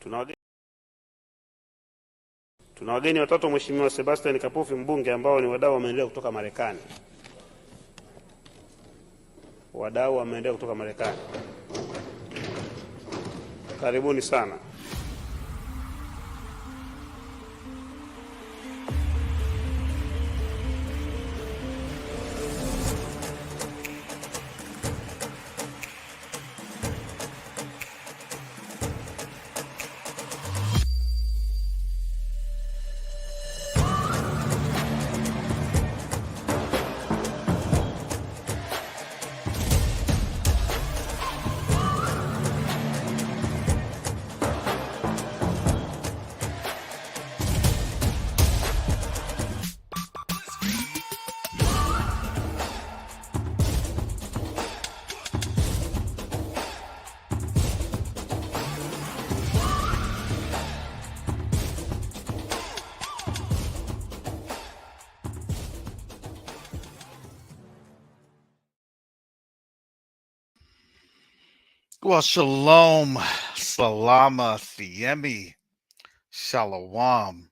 Tuna wageni watatu, Mheshimiwa Sebastian Kapufi mbunge, ambao ni wadau wa maendeleo kutoka Marekani. Wadau wa maendeleo kutoka Marekani, karibuni sana. Well, shalom, salama, thiemi, shalom.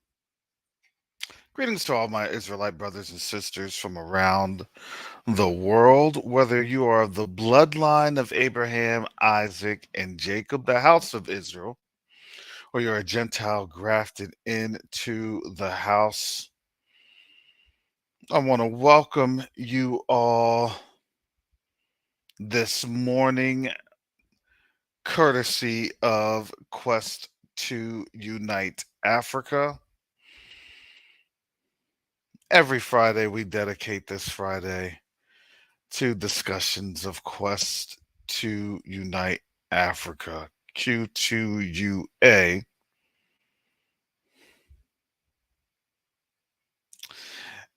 Greetings to all my Israelite brothers and sisters from around the world, whether you are of the bloodline of Abraham, Isaac, and Jacob, the house of Israel, or you're a Gentile grafted into the house. I want to welcome you all this morning, courtesy of Quest to Unite Africa. Every Friday, we dedicate this Friday to discussions of Quest to Unite Africa, Q2UA.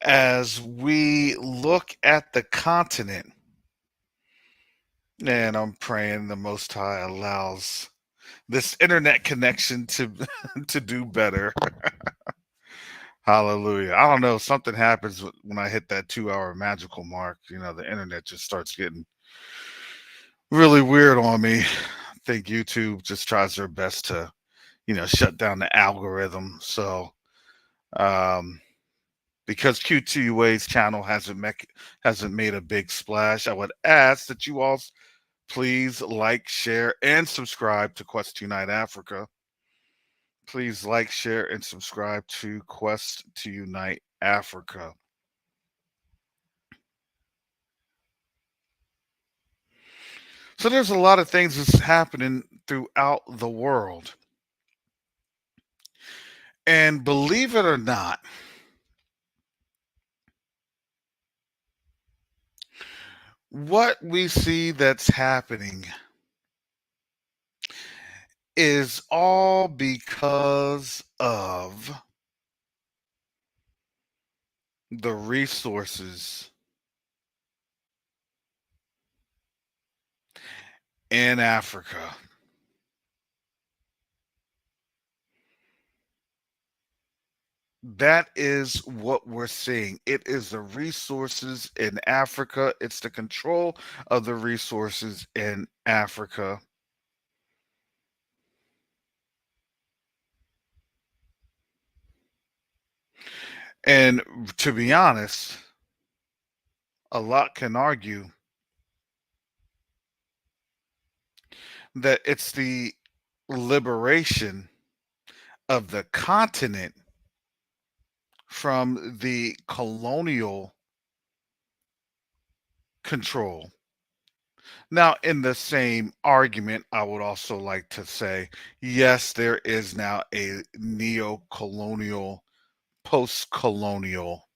As we look at the continent, and I'm praying the Most High allows this internet connection to to do better. Hallelujah. I don't know. Something happens when I hit that 2-hour magical mark. You know, the internet just starts getting really weird on me. I think YouTube just tries their best to, shut down the algorithm. So, because Q2UA's channel hasn't made a big splash, I would ask that you all please like, share, and subscribe to Quest to Unite Africa. Please like, share, and subscribe to Quest to Unite Africa. So there's a lot of things that's happening throughout the world. And believe it or not, what we see that's happening is all because of the resources in Africa. That is what we're seeing. It is the resources in Africa. It's the control of the resources in Africa. And to be honest, a lot can argue that it's the liberation of the continent from the colonial control. Now, in the same argument, I would also like to say, yes, there is now a neo-colonial, post-colonial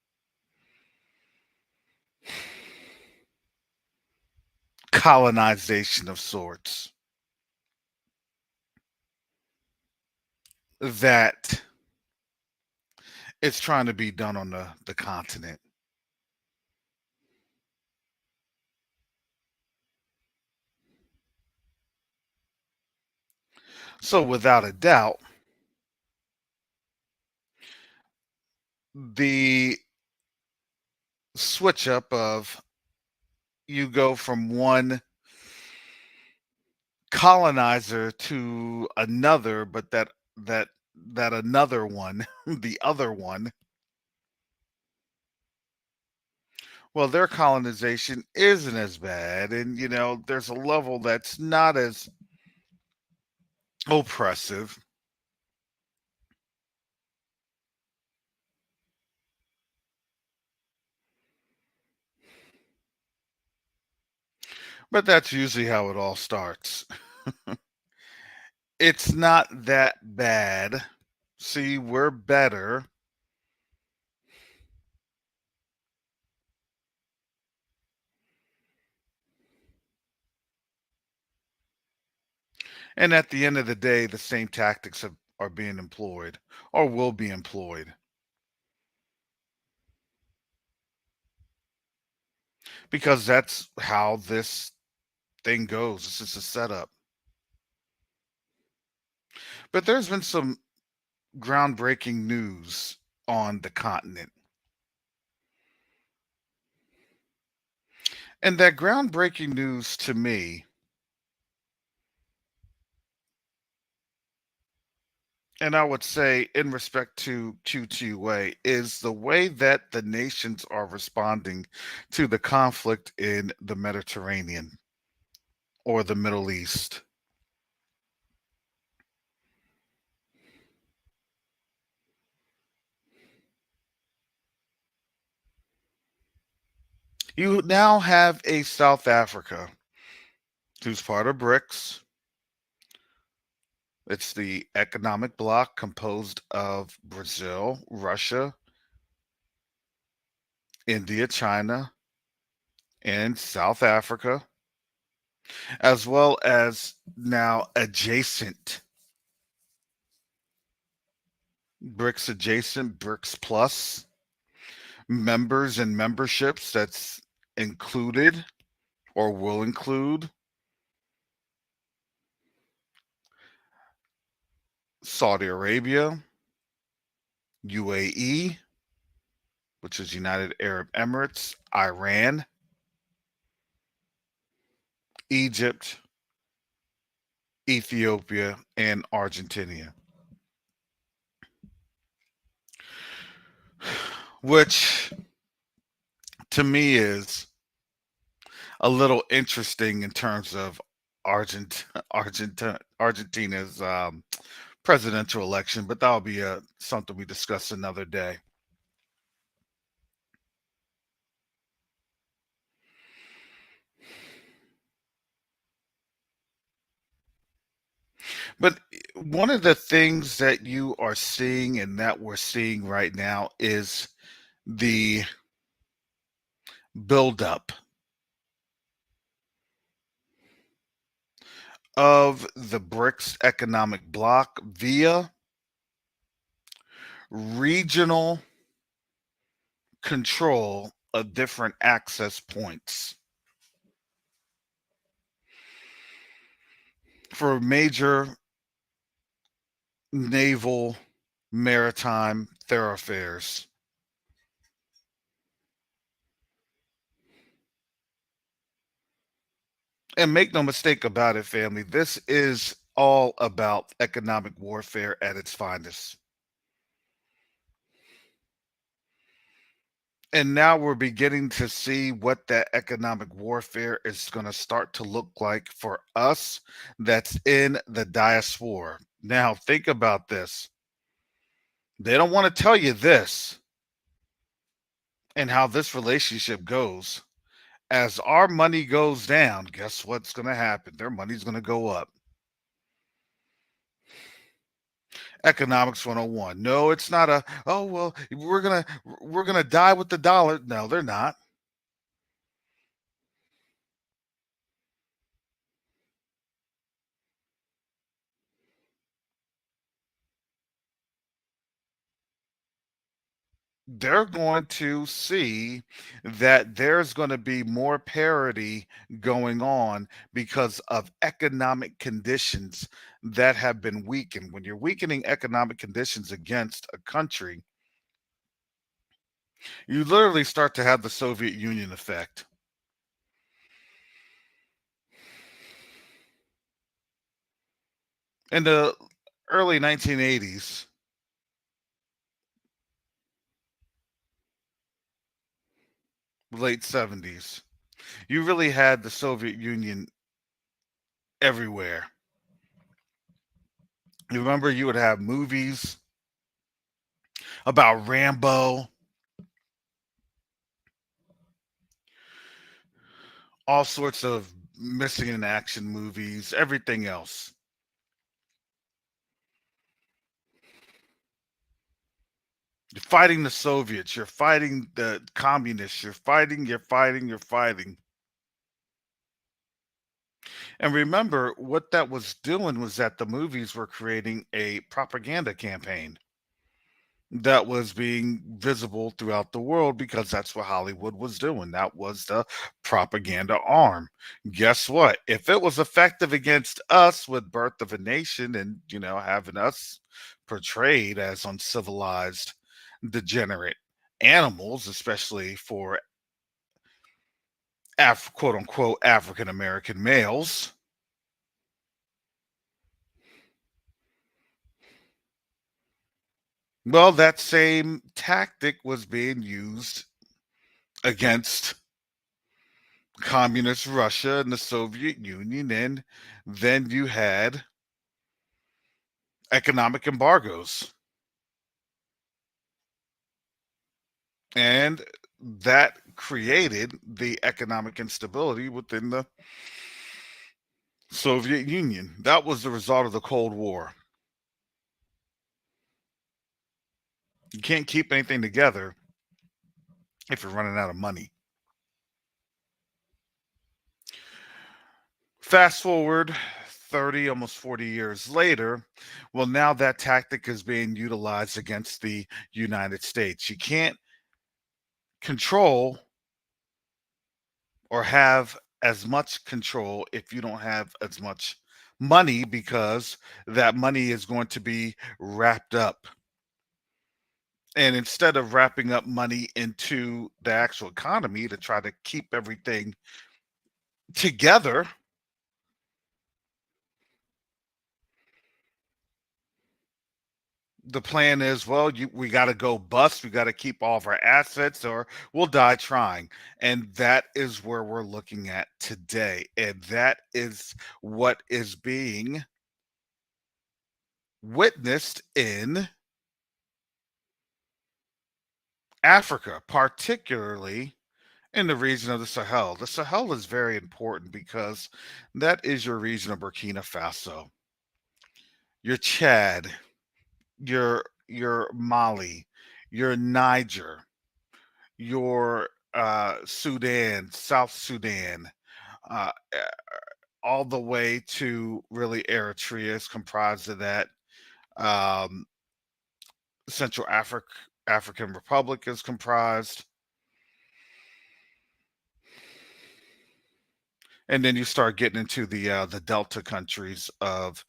colonization of sorts that it's trying to be done on the continent. So without a doubt, the switch up of you go from one colonizer to another, but that another one, the other one, well, their colonization isn't as bad, and there's a level that's not as oppressive. But that's usually how it all starts. It's not that bad. See, we're better. And at the end of the day, the same tactics are being employed or will be employed because that's how this thing goes. It's just a setup. But there's been some groundbreaking news on the continent. And that groundbreaking news to me, and I would say in respect to Q2UA, is the way that the nations are responding to the conflict in the Mediterranean or the Middle East. You now have a South Africa who's part of BRICS. It's the economic bloc composed of Brazil, Russia, India, China, and South Africa, as well as now adjacent BRICS Plus members and memberships that's included or will include Saudi Arabia, UAE, which is United Arab Emirates, Iran, Egypt, Ethiopia, and Argentina. Which to me is a little interesting in terms of Argentina's presidential election, but that'll be something we discuss another day. But one of the things that you are seeing and that we're seeing right now is the buildup of the BRICS economic bloc via regional control of different access points for major naval maritime thoroughfares. And make no mistake about it, family, this is all about economic warfare at its finest. And now we're beginning to see what that economic warfare is going to start to look like for us that's in the diaspora. Now, think about this. They don't want to tell you this and how this relationship goes. As our money goes down, guess what's going to happen? Their money's going to go up. Economics 101. No, it's not oh well, we're going to die with the dollar. No, they're not. They're going to see that there's going to be more parity going on because of economic conditions that have been weakened. When you're weakening economic conditions against a country, you literally start to have the Soviet Union effect. In the early 1980s, late 70s, you really had the Soviet Union everywhere. You remember you would have movies about Rambo, all sorts of missing in action movies, everything else. You're fighting the Soviets, you're fighting the communists, you're fighting. And remember, what that was doing was that the movies were creating a propaganda campaign that was being visible throughout the world because that's what Hollywood was doing. That was the propaganda arm. Guess what? If it was effective against us with Birth of a Nation and, having us portrayed as uncivilized, degenerate animals, especially for quote unquote African American males, well, that same tactic was being used against communist Russia and the Soviet Union, and then you had economic embargoes. And that created the economic instability within the Soviet Union. That was the result of the Cold War. You can't keep anything together if you're running out of money. Fast forward 30, almost 40 years later, well, now that tactic is being utilized against the United States. You can't control or have as much control if you don't have as much money because that money is going to be wrapped up. And instead of wrapping up money into the actual economy to try to keep everything together, the plan is, well, we got to go bust. We got to keep all of our assets or we'll die trying. And that is where we're looking at today. And that is what is being witnessed in Africa, particularly in the region of the Sahel. The Sahel is very important because that is your region of Burkina Faso, your Chad, your Mali, your Niger, your Sudan, South Sudan, uh, all the way to really Eritrea is comprised of that. Um, Central African Republic is comprised, and then you start getting into the Delta countries of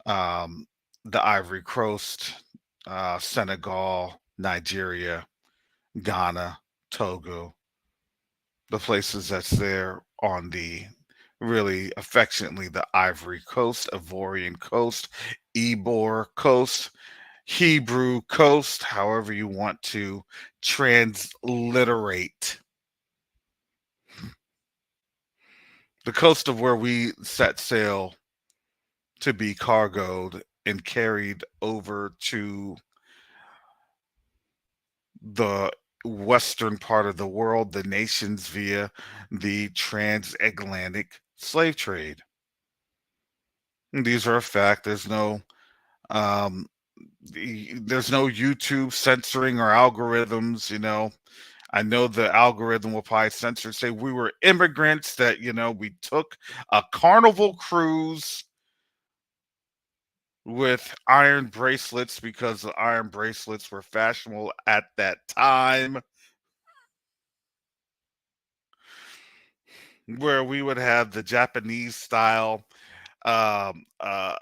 um, the Ivory Coast, Senegal, Nigeria, Ghana, Togo, the places that's there on the really affectionately the Ivory Coast, Ivorian Coast, Ebor Coast, Hebrew Coast, however you want to transliterate the coast of where we set sail to be cargoed and carried over to the western part of the world, the nations via the transatlantic slave trade. And these are a fact. Um, there's no YouTube censoring or algorithms. I know the algorithm will probably censor, say we were immigrants that we took a carnival cruise with iron bracelets because the iron bracelets were fashionable at that time, where we would have the Japanese style um, uh,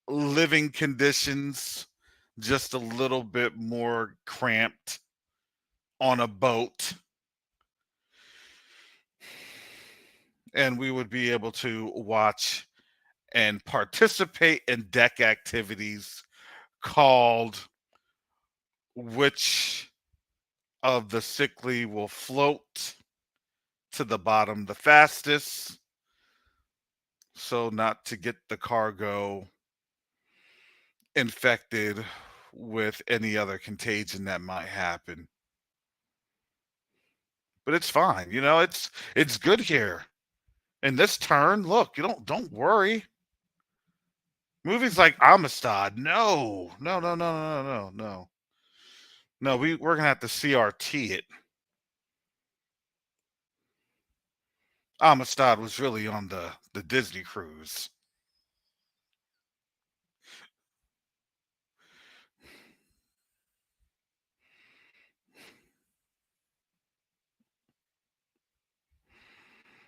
living conditions, just a little bit more cramped on a boat, and we would be able to watch and participate in deck activities called which of the sickly will float to the bottom the fastest, so not to get the cargo infected with any other contagion that might happen. But it's fine, it's good here. In this turn, look, you don't worry. Movies like Amistad, no, no, no, no, no, no, no, no. We're gonna have to CRT it. Amistad was really on the Disney cruise.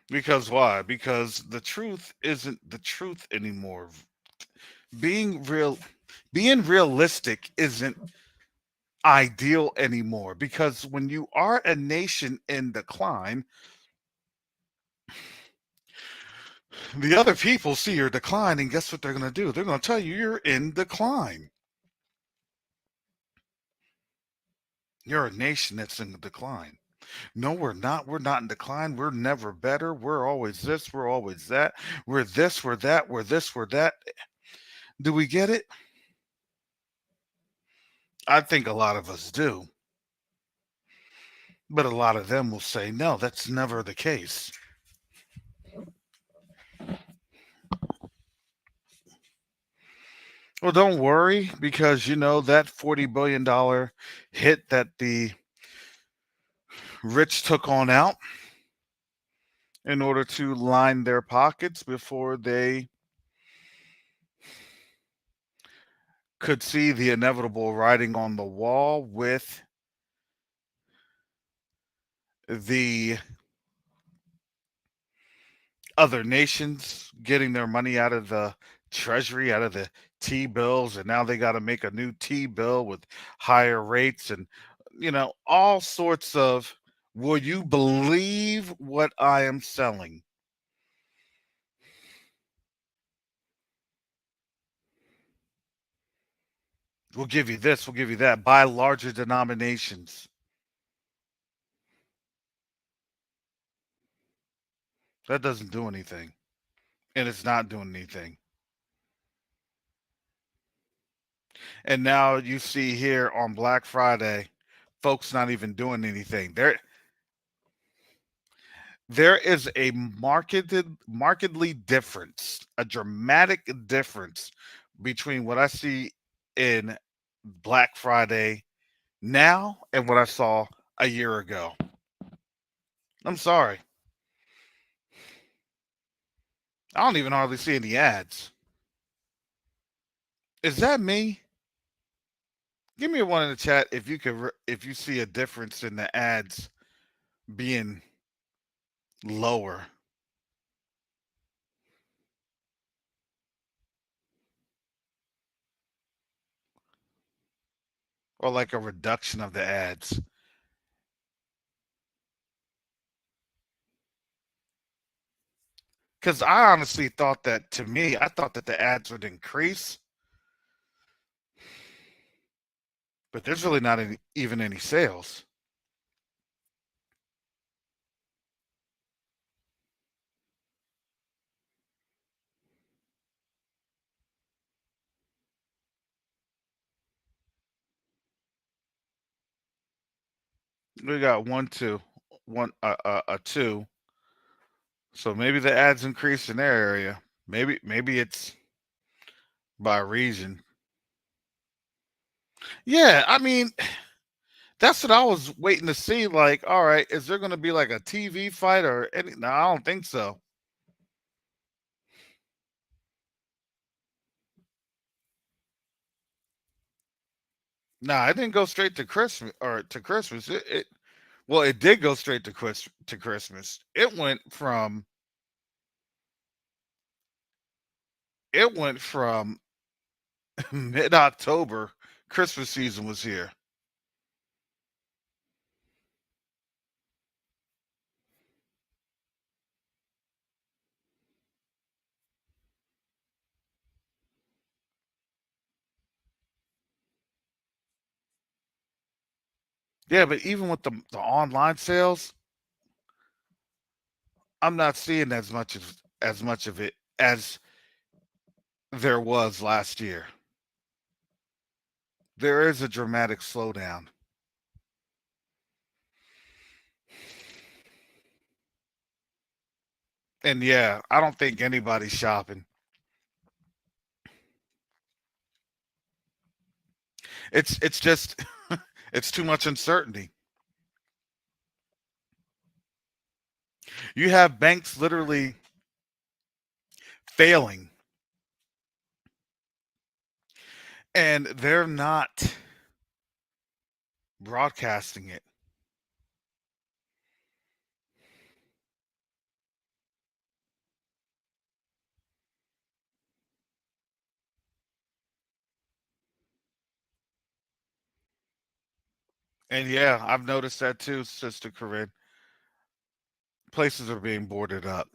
Because why? Because the truth isn't the truth anymore. Being real, being realistic isn't ideal anymore, because when you are a nation in decline, the other people see your decline, and guess what they're going to do? They're going to tell you you're in decline. You're a nation that's in decline. No, we're not. We're not in decline. We're never better. We're always this. We're always that. We're this. We're that. We're this. We're that. Do we get it? I think a lot of us do. But a lot of them will say, no, that's never the case. Well, don't worry, because that $40 billion hit that the rich took on out in order to line their pockets before they could see the inevitable writing on the wall with the other nations getting their money out of the treasury, out of the T bills, and now they got to make a new T bill with higher rates and all sorts of, will you believe what I am selling? We'll give you this, we'll give you that. Buy larger denominations. That doesn't do anything. And it's not doing anything. And now you see here on Black Friday, folks not even doing anything. There is a markedly difference, a dramatic difference between what I see in Black Friday now and what I saw a year ago. I'm sorry. I don't even hardly see any ads. Is that me? Give me a one in the chat if you could, if you see a difference in the ads being lower. Or like a reduction of the ads. Because I honestly thought that, to me, I thought that the ads would increase. But there's really not even any sales. We got a two. So maybe the ads increased in their area. Maybe it's by region. Yeah, I mean, that's what I was waiting to see. Like, all right, is there going to be like a TV fight or any? No, I don't think so. Nah, it didn't go straight to Christmas or to Christmas. Well, it did go straight to Christmas. It went from mid October. Christmas season was here. Yeah, but even with the online sales, I'm not seeing as much of it as there was last year. There is a dramatic slowdown. And yeah, I don't think anybody's shopping. It's just it's too much uncertainty. You have banks literally failing and they're not broadcasting it. And yeah, I've noticed that too, Sister Corinne. Places are being boarded up.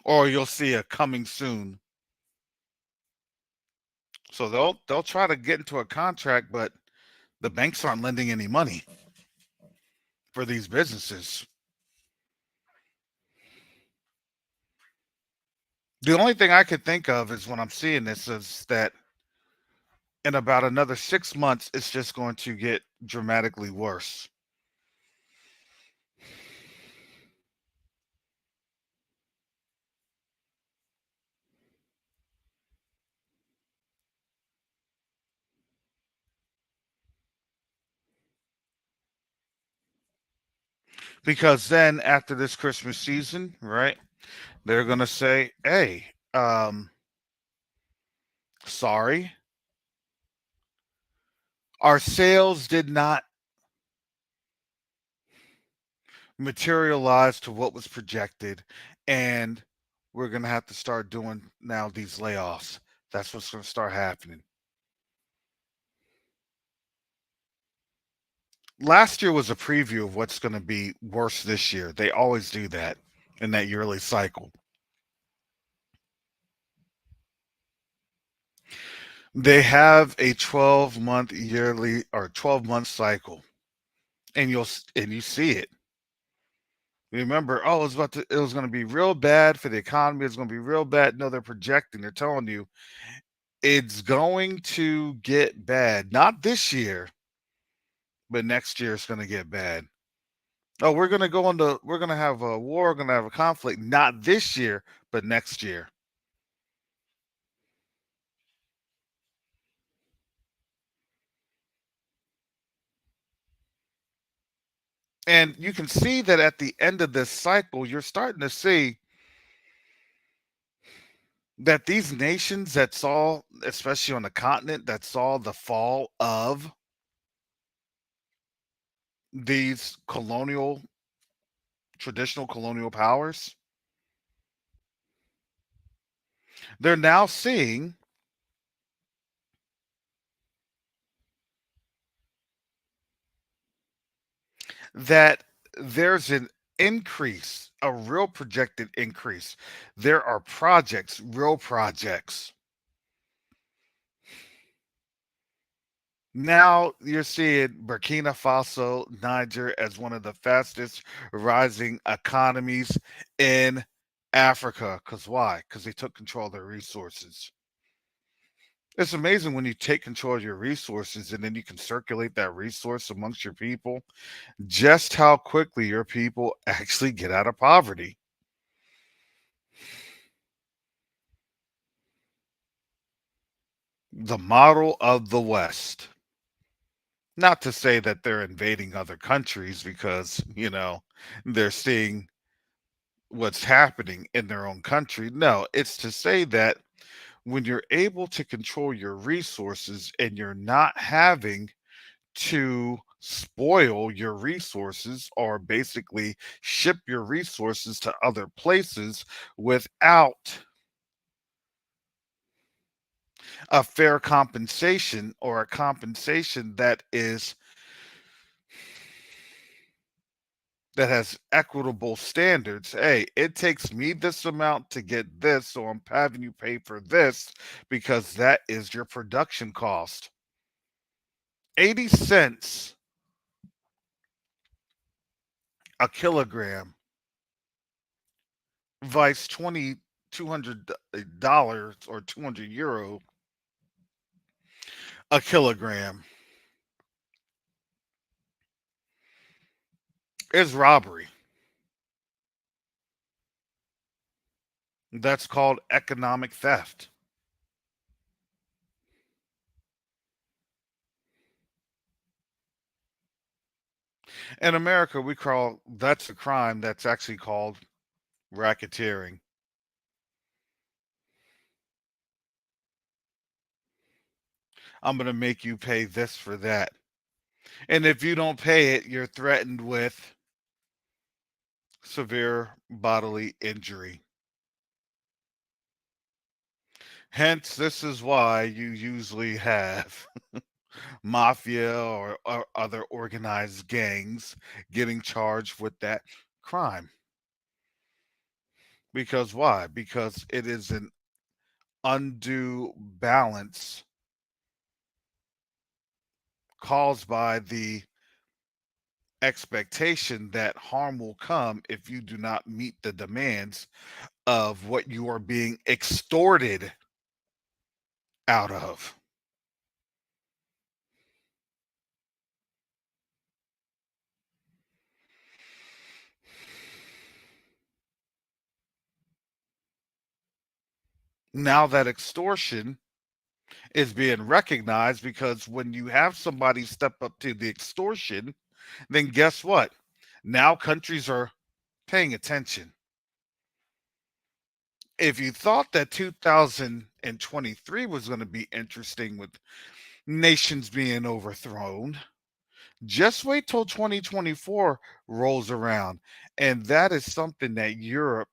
Or you'll see a coming soon. So they'll try to get into a contract, but the banks aren't lending any money for these businesses. The only thing I could think of is when I'm seeing this is that in about another 6 months, it's just going to get dramatically worse. Because then after this Christmas season, right, they're going to say, hey, sorry, our sales did not materialize to what was projected. And we're going to have to start doing now these layoffs. That's what's going to start happening. Last year was a preview of what's going to be worse this year. They always do that in that yearly cycle. They have a 12-month yearly or 12-month cycle, and you see it. Remember, oh, it was going to be real bad for the economy. It's going to be real bad. No, they're projecting. They're telling you it's going to get bad. Not this year, but next year it's going to get bad. Oh, we're going to have a war. We're going to have a conflict. Not this year, but next year. And you can see that at the end of this cycle, you're starting to see that these nations that saw, especially on the continent, that saw the fall of these traditional colonial powers, they're now seeing that there's an increase, a real projected increase. There are projects, real projects. Now you're seeing Burkina Faso, Niger as one of the fastest rising economies in Africa. Because why? Because they took control of their resources. It's amazing when you take control of your resources and then you can circulate that resource amongst your people, just how quickly your people actually get out of poverty. The model of the West. Not to say that they're invading other countries because, they're seeing what's happening in their own country. No, it's to say that when you're able to control your resources and you're not having to spoil your resources or basically ship your resources to other places without a fair compensation or a compensation that is that has equitable standards. Hey, it takes me this amount to get this, so I'm having you pay for this because that is your production cost. 80 cents a kilogram, vice $2,200 or €200 a kilogram is robbery. That's called economic theft. In America, we call that's a crime that's actually called racketeering. I'm going to make you pay this for that. And if you don't pay it, you're threatened with severe bodily injury. Hence, this is why you usually have mafia or other organized gangs getting charged with that crime. Because why? Because it is an undue balance caused by the expectation that harm will come if you do not meet the demands of what you are being extorted out of. Now that extortion is being recognized because when you have somebody step up to the extortion, then guess what? Now countries are paying attention. If you thought that 2023 was going to be interesting with nations being overthrown, just wait till 2024 rolls around. And that is something that Europe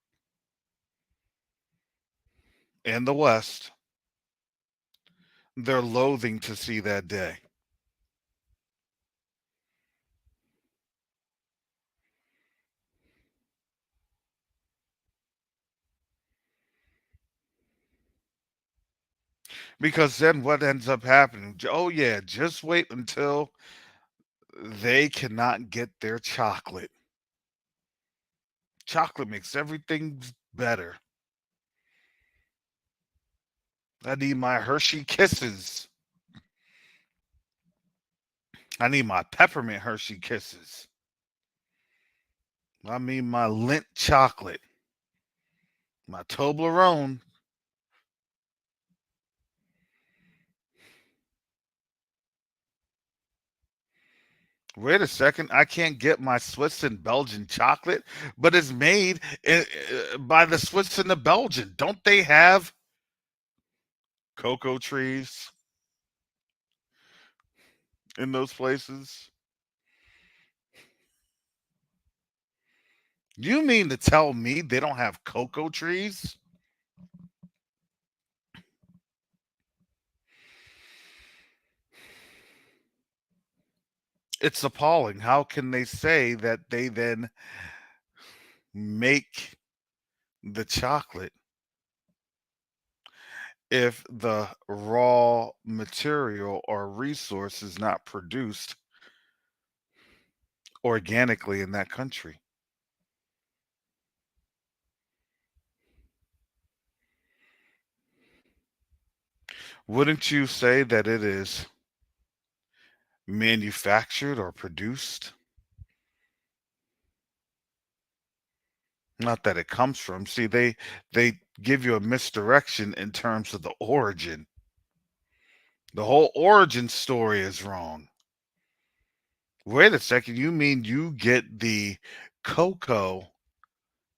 and the West, they're loathing to see that day. Because then what ends up happening? Oh, yeah, just wait until they cannot get their chocolate. Chocolate makes everything better. I need my Hershey Kisses. I need my peppermint Hershey Kisses. I mean my Lindt chocolate, my Toblerone. Wait a second, I can't get my Swiss and Belgian chocolate, but it's made by the Swiss and the Belgian. Don't they have cocoa trees in those places? You mean to tell me they don't have cocoa trees? It's appalling. How can they say that they then make the chocolate if the raw material or resource is not produced organically in that country? Wouldn't you say that it is manufactured or produced? Not that it comes from. See, they give you a misdirection in terms of the origin. The whole origin story is wrong. Wait a second, you mean you get the cocoa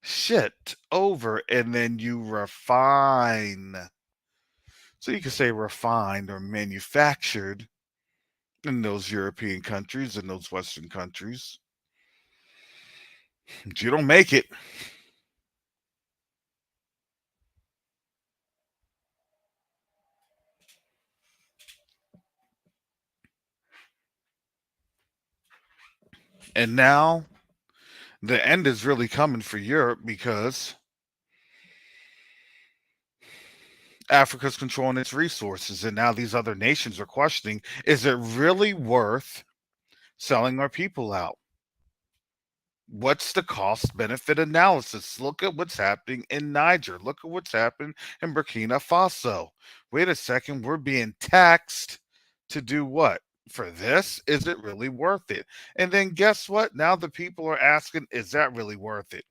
shipped over and then you refine. So you could say refined or manufactured in those European countries and those Western countries. But you don't make it. And now The end is really coming for Europe because Africa's controlling its resources, and now these other nations are questioning, is it really worth selling our people out? What's the cost benefit analysis? Look at what's happening in Niger. Look at what's happening in Burkina Faso. Wait a second, we're being taxed to do what? For this? Is it really worth it? And then guess what? Now the people are asking, is that really worth it?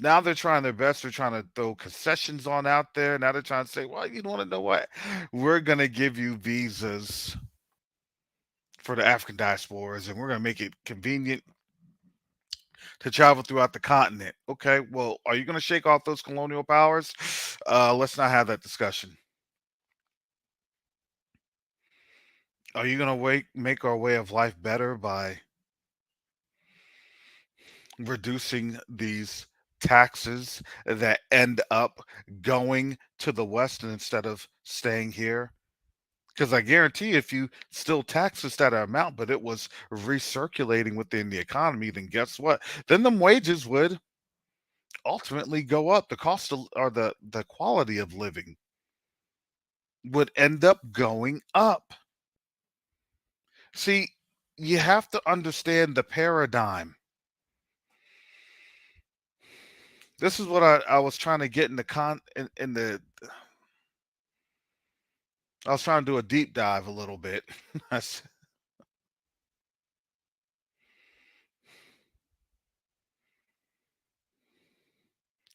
Now they're trying their best. They're trying to throw concessions on out there. Now they're trying to say, well, you want to know what? We're going to give you visas for the African diasporas, and we're going to make it convenient to travel throughout the continent. Okay, well, are you going to shake off those colonial powers? Let's not have that discussion. Are you going to make our way of life better by reducing these taxes that end up going to the West instead of staying here? Because I guarantee if you still tax us that amount, but it was recirculating within the economy, then guess what? Then the wages would ultimately go up. The cost of, or the quality of living would end up going up. See, you have to understand the paradigm. This is what I was trying to get in the I was trying to do a deep dive a little bit.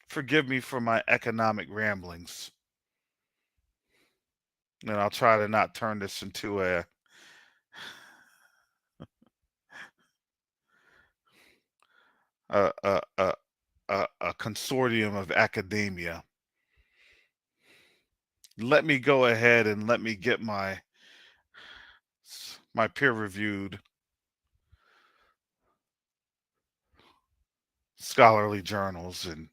Forgive me for my economic ramblings. And I'll try to not turn this into a a a, a consortium of academia. Let me go ahead and let me get my peer-reviewed scholarly journals, and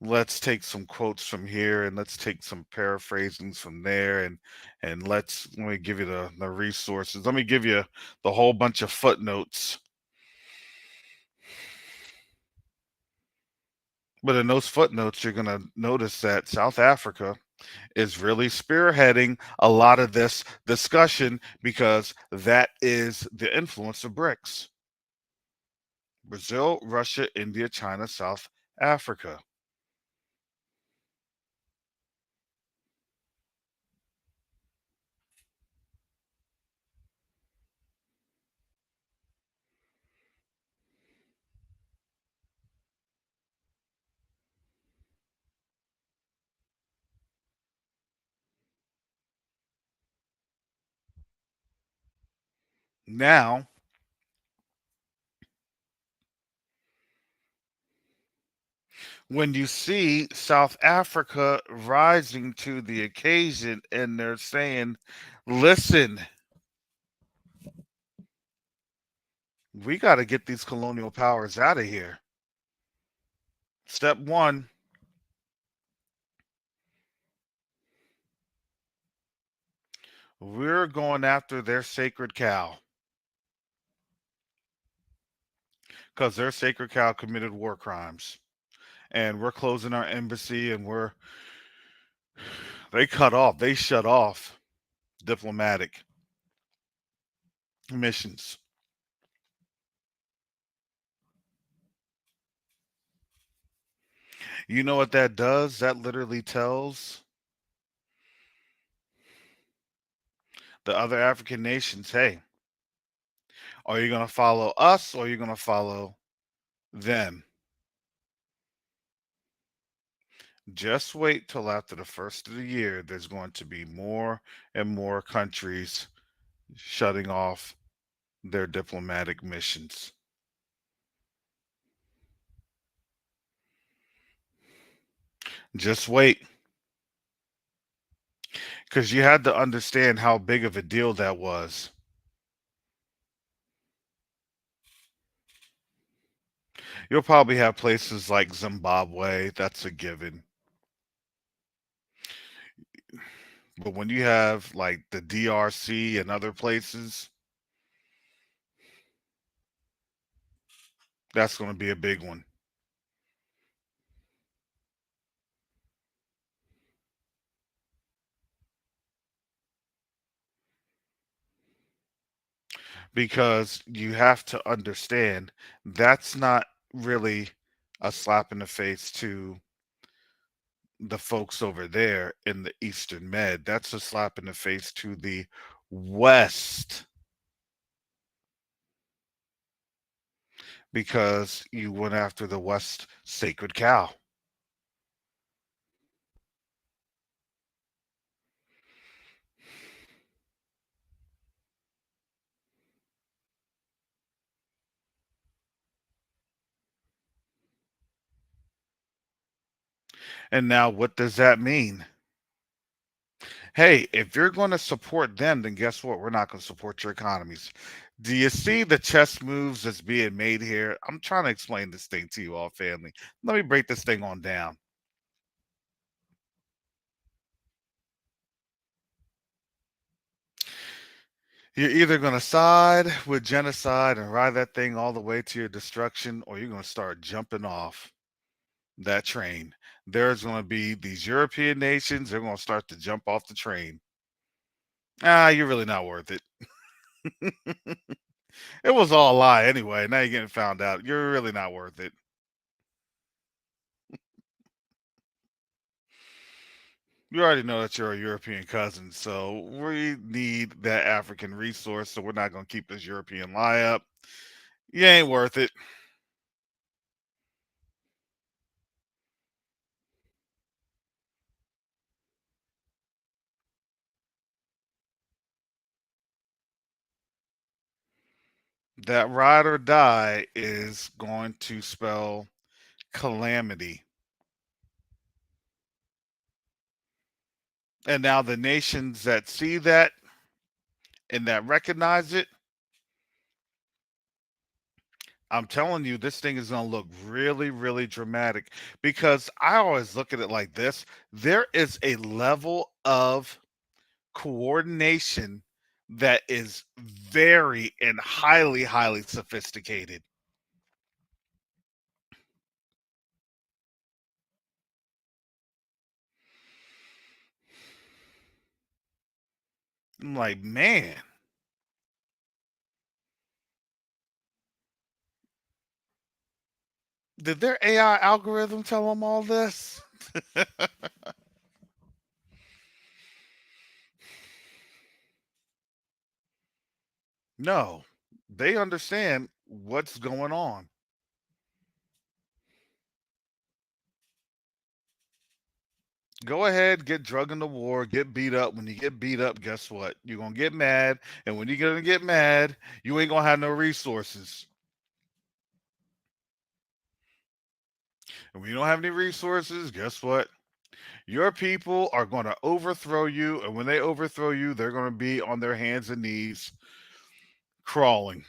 let's take some quotes from here, and let's take some paraphrasings from there, and let me give you the resources. Let me give you the whole bunch of footnotes. But in those footnotes, you're going to notice that South Africa is really spearheading a lot of this discussion because that is the influence of BRICS: Brazil, Russia, India, China, South Africa. Now, when you see South Africa rising to the occasion and they're saying, listen, we got to get these colonial powers out of here. Step one, we're going after their sacred cow because their sacred cow committed war crimes. And we're closing our embassy, and they shut off diplomatic missions. You know what that does? That literally tells the other African nations, hey, are you going to follow us or are you going to follow them? Just wait till after the first of the year. There's going to be more and more countries shutting off their diplomatic missions. Just wait. Because you had to understand how big of a deal that was. You'll probably have places like Zimbabwe, that's a given. But when you have like the DRC and other places, That's going to be a big one. Because you have to understand that's not really a slap in the face to the folks over there in the Eastern Med. That's a slap in the face to the West because you went after the West sacred cow. And now, what does that mean? Hey, if you're going to support them, then guess what? We're not going to support your economies. Do you see the chess moves that's being made here? I'm trying to explain this thing to you all, family. Let me break this thing on down. You're either going to side with genocide and ride that thing all the way to your destruction, or you're going to start jumping off that train. There's going to be these European nations, they're going to start to jump off the train. You're really not worth it. It was all a lie anyway. Now you're getting found out. You're really not worth it. You already know that you're a European cousin, so we need that African resource, so we're not going to keep this European lie up. You ain't worth it. That ride or die is going to spell calamity. And now the nations that see that and that recognize it, I'm telling you, this thing is going to look really, really dramatic because I always look at it like this. There is a level of coordination that is very and highly, highly sophisticated. I'm like, man, did their AI algorithm tell them all this? No, they understand what's going on. Go ahead, get drug in the war, get beat up. When you get beat up, guess what? You're gonna get mad, and when you're gonna get mad, you ain't gonna have no resources. And when you don't have any resources, guess what? Your people are gonna overthrow you, and when they overthrow you, they're gonna be on their hands and knees crawling,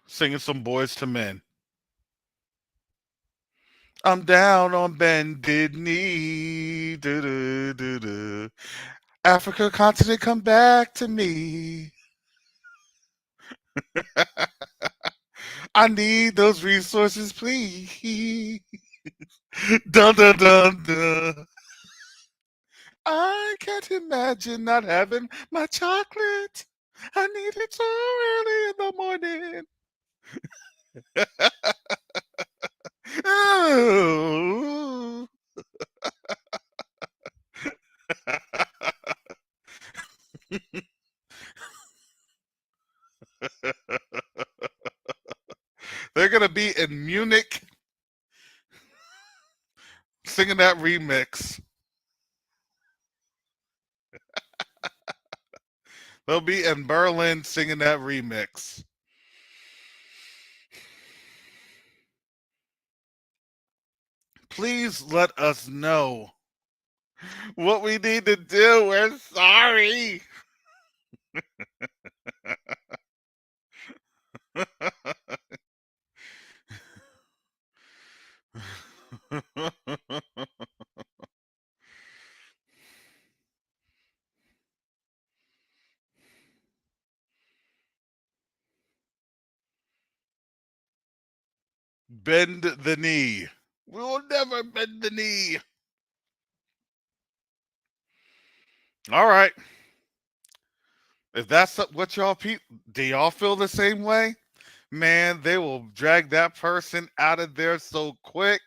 singing some boys to men. I'm down on bended knee. Do. Africa continent, come back to me. I need those resources, please. Dun dun dun dun. I can't imagine not having my chocolate. I need it so early in the morning. Oh. They're gonna be in Munich singing that remix. They'll be in Berlin singing that remix. Please let us know what we need to do. We're sorry. Bend the knee. We will never bend the knee. All right. If that's what y'all do y'all feel the same way? Man, they will drag that person out of there so quick.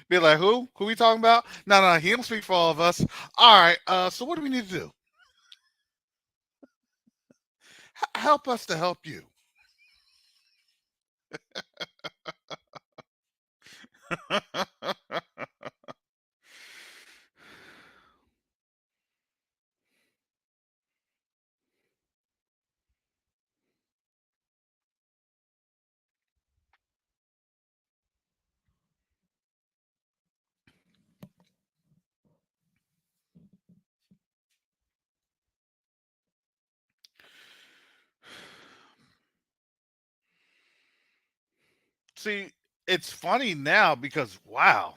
Be like, who? Who we talking about? No, no, he don't speak for all of us. All right. So what do we need to do? Help us to help you. See, it's funny now because wow,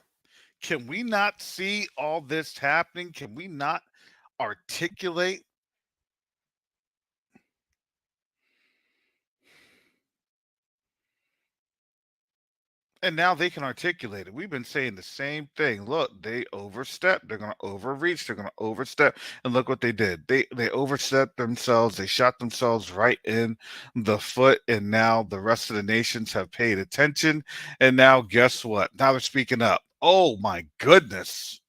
can we not see all this happening? Can we not articulate? And now they can articulate it. We've been saying the same thing. Look, they overstepped. They're going to overreach. They're going to overstep. And look what they did. They overstepped themselves. They shot themselves right in the foot. And now the rest of the nations have paid attention. And now guess what? Now they're speaking up. Oh my goodness.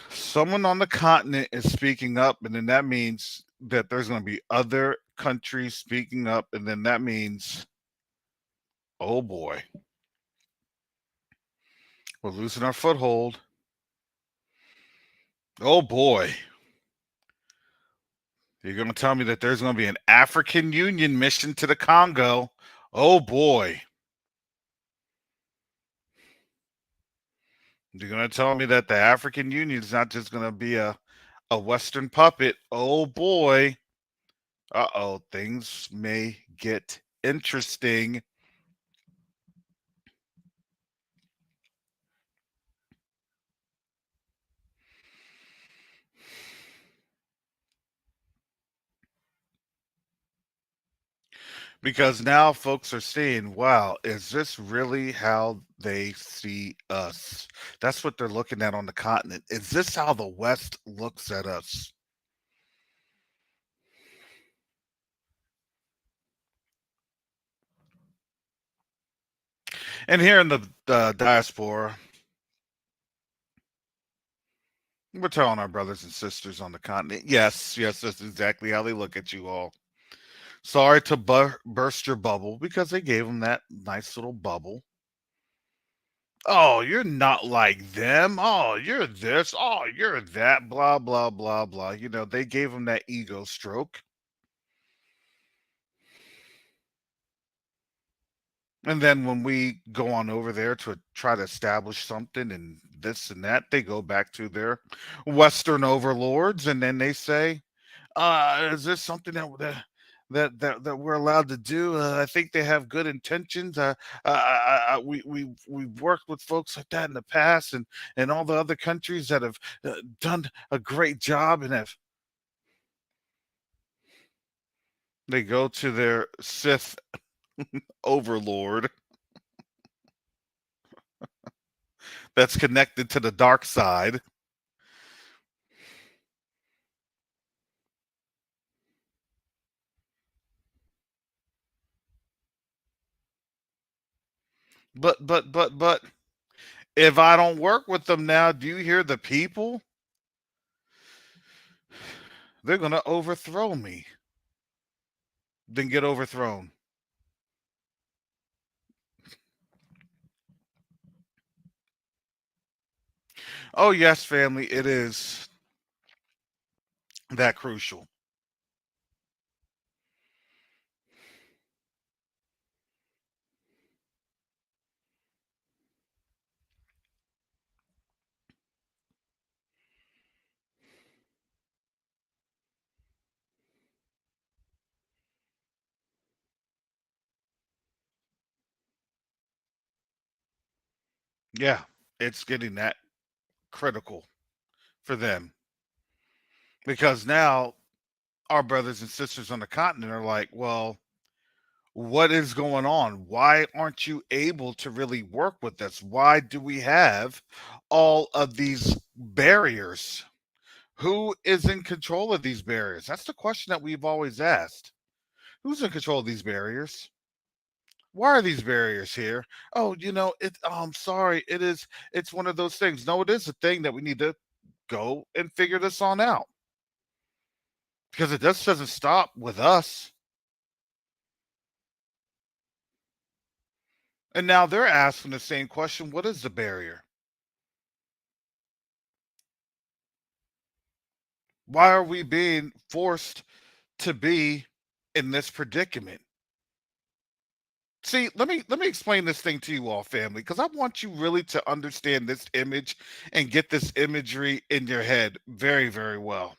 Someone on the continent is speaking up, and then that means that there's going to be other countries speaking up, and then that means, oh boy, we're losing our foothold. Oh boy. You're going to tell me that there's going to be an African Union mission to the Congo. Oh boy. You're going to tell me that the African Union is not just going to be a Western puppet. Oh boy. Uh-oh. Things may get interesting. Because now folks are saying, wow, is this really how they see us? That's what they're looking at on the continent. Is this how the West looks at us? And here in the diaspora, we're telling our brothers and sisters on the continent, yes, yes, that's exactly how they look at you all. Sorry to burst your bubble because they gave them that nice little bubble. Oh, you're not like them. Oh, you're this. Oh, you're that. Blah, blah, blah, blah. You know, they gave them that ego stroke. And then when we go on over there to try to establish something and this and that, they go back to their Western overlords and then they say, is this something that we're allowed to do? I think they have good intentions. We've worked with folks like that in the past, and all the other countries that have done a great job and have they go to their Sith overlord that's connected to the dark side. But if I don't work with them now, do you hear the people? They're gonna overthrow me. Then get overthrown. Oh yes, family, it is that crucial. Yeah, it's getting that critical for them because now our brothers and sisters on the continent are like, well, What is going on? Why aren't you able to really work with us? Why do we have all of these barriers? Who is in control of these barriers? That's the question that we've always asked. Who's in control of these barriers? Why are these barriers here? Oh, I'm sorry, it's one of those things. No, it is a thing that we need to go and figure this on out. Because it just doesn't stop with us. And now they're asking the same question. What is the barrier? Why are we being forced to be in this predicament? See, let me explain this thing to you all, family, because I want you really to understand this image and get this imagery in your head very, very well.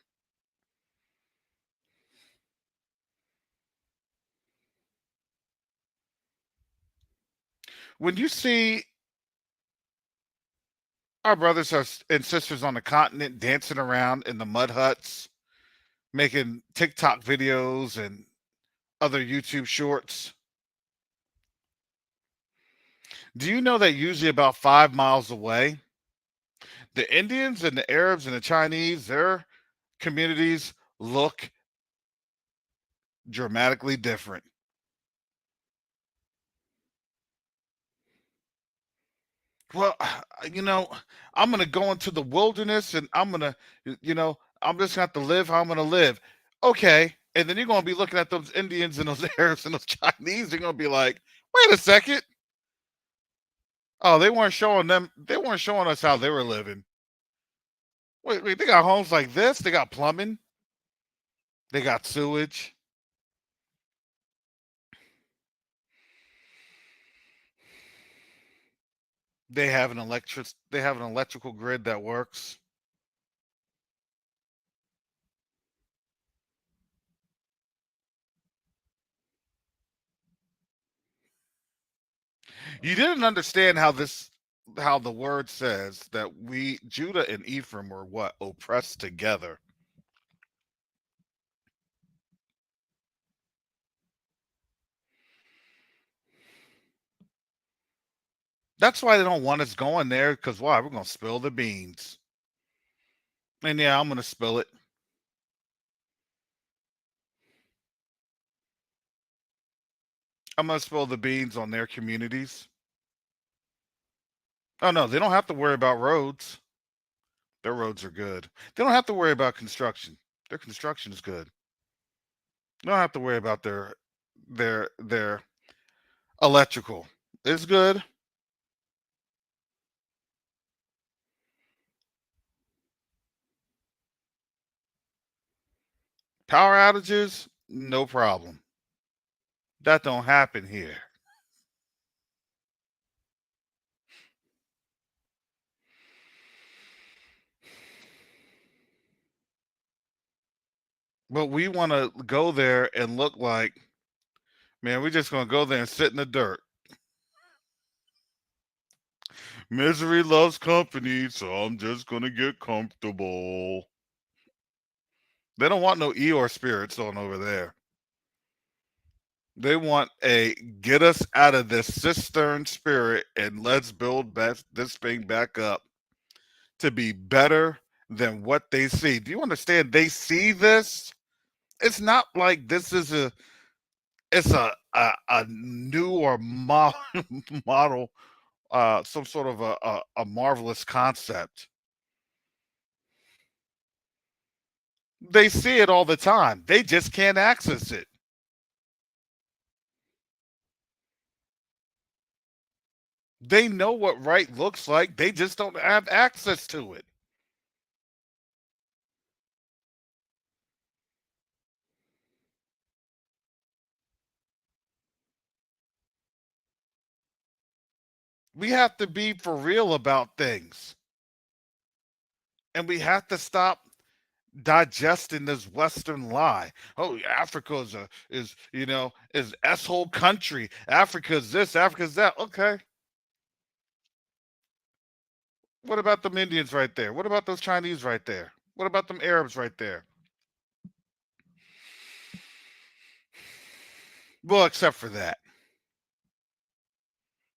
When you see our brothers and sisters on the continent dancing around in the mud huts, making TikTok videos and other YouTube shorts, do you know that usually about 5 miles away, the Indians and the Arabs and the Chinese, their communities look dramatically different? Well, I'm going to go into the wilderness and I'm just going to have to live how I'm going to live. Okay. And then you're going to be looking at those Indians and those Arabs and those Chinese. You're going to be like, wait a second. Oh, they weren't showing us how they were living. Wait, they got homes like this. They got plumbing. They got sewage. They have an electrical grid that works. You didn't understand how the word says that we Judah and Ephraim were what? Oppressed together. That's why they don't want us going there, because why? We're gonna spill the beans. And yeah, I'm gonna spill it. I'm gonna spill the beans on their communities. Oh no, they don't have to worry about roads. Their roads are good. They don't have to worry about construction. Their construction is good. They don't have to worry about their electrical. It's good. Power outages, no problem. That don't happen here. But we want to go there and look like, man, we're just gonna go there and sit in the dirt. Misery loves company, so I'm just gonna get comfortable. They don't want no Eeyore spirits on over there. They want a get us out of this cistern spirit and let's build this thing back up to be better than what they see. Do you understand? They see this. It's not like this is a new or model, some sort of a marvelous concept. They see it all the time. They just can't access it. They know what right looks like. They just don't have access to it. We have to be for real about things. And we have to stop digesting this Western lie. Oh, Africa is S-hole country. Africa's this, Africa's that. Okay. What about them Indians right there? What about those Chinese right there? What about them Arabs right there? Well, except for that.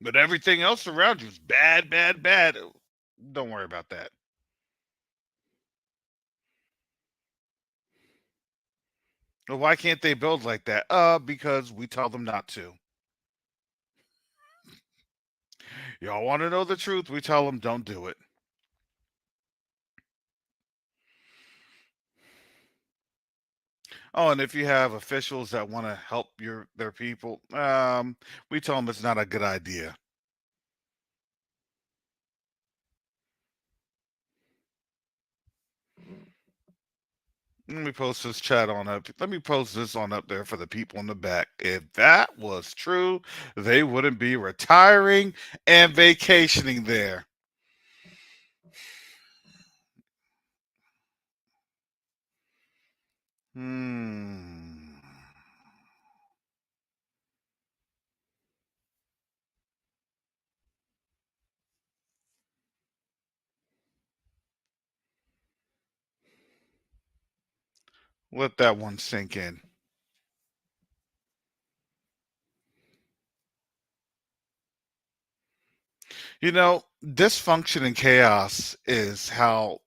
But everything else around you is bad, bad, bad. Don't worry about that. Well, why can't they build like that? Because we tell them not to. Y'all want to know the truth? We tell them don't do it. Oh, and if you have officials that want to help their people, we tell them it's not a good idea. Let me post this chat on up. Let me post this on up there for the people in the back. If that was true, they wouldn't be retiring and vacationing there. Hmm. Let that one sink in. You know, dysfunction and chaos is how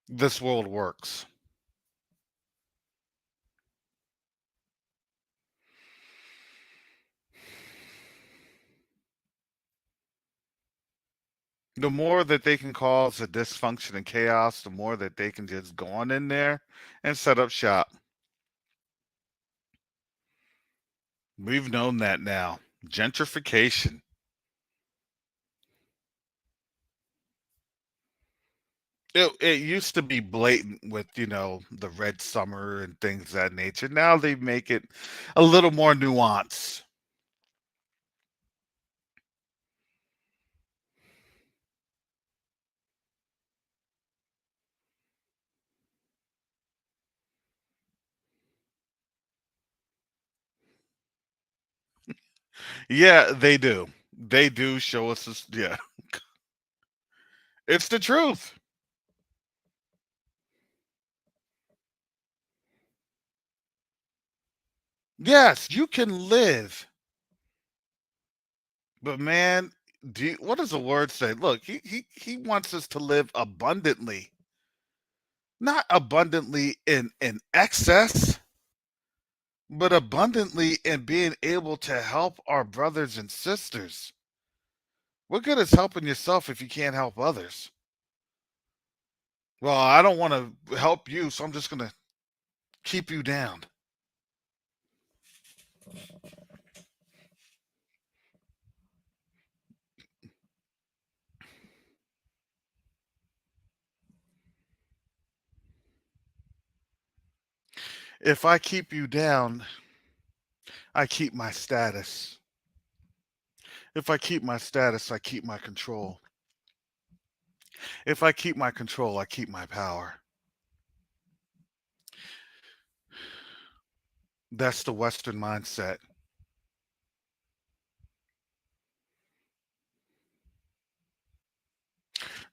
this world works. The more that they can cause a dysfunction and chaos, the more that they can just go on in there and set up shop. We've known that now. Gentrification. It used to be blatant with, the red summer and things of that nature. Now they make it a little more nuanced. Yeah, they do. They do show us this. Yeah, it's the truth. Yes, you can live. But man, what does the word say? Look, he wants us to live abundantly, not abundantly in excess, but abundantly in being able to help our brothers and sisters. What good is helping yourself if you can't help others? Well, I don't want to help you, so I'm just going to keep you down. If I keep you down, I keep my status. If I keep my status, I keep my control. If I keep my control, I keep my power. That's the Western mindset.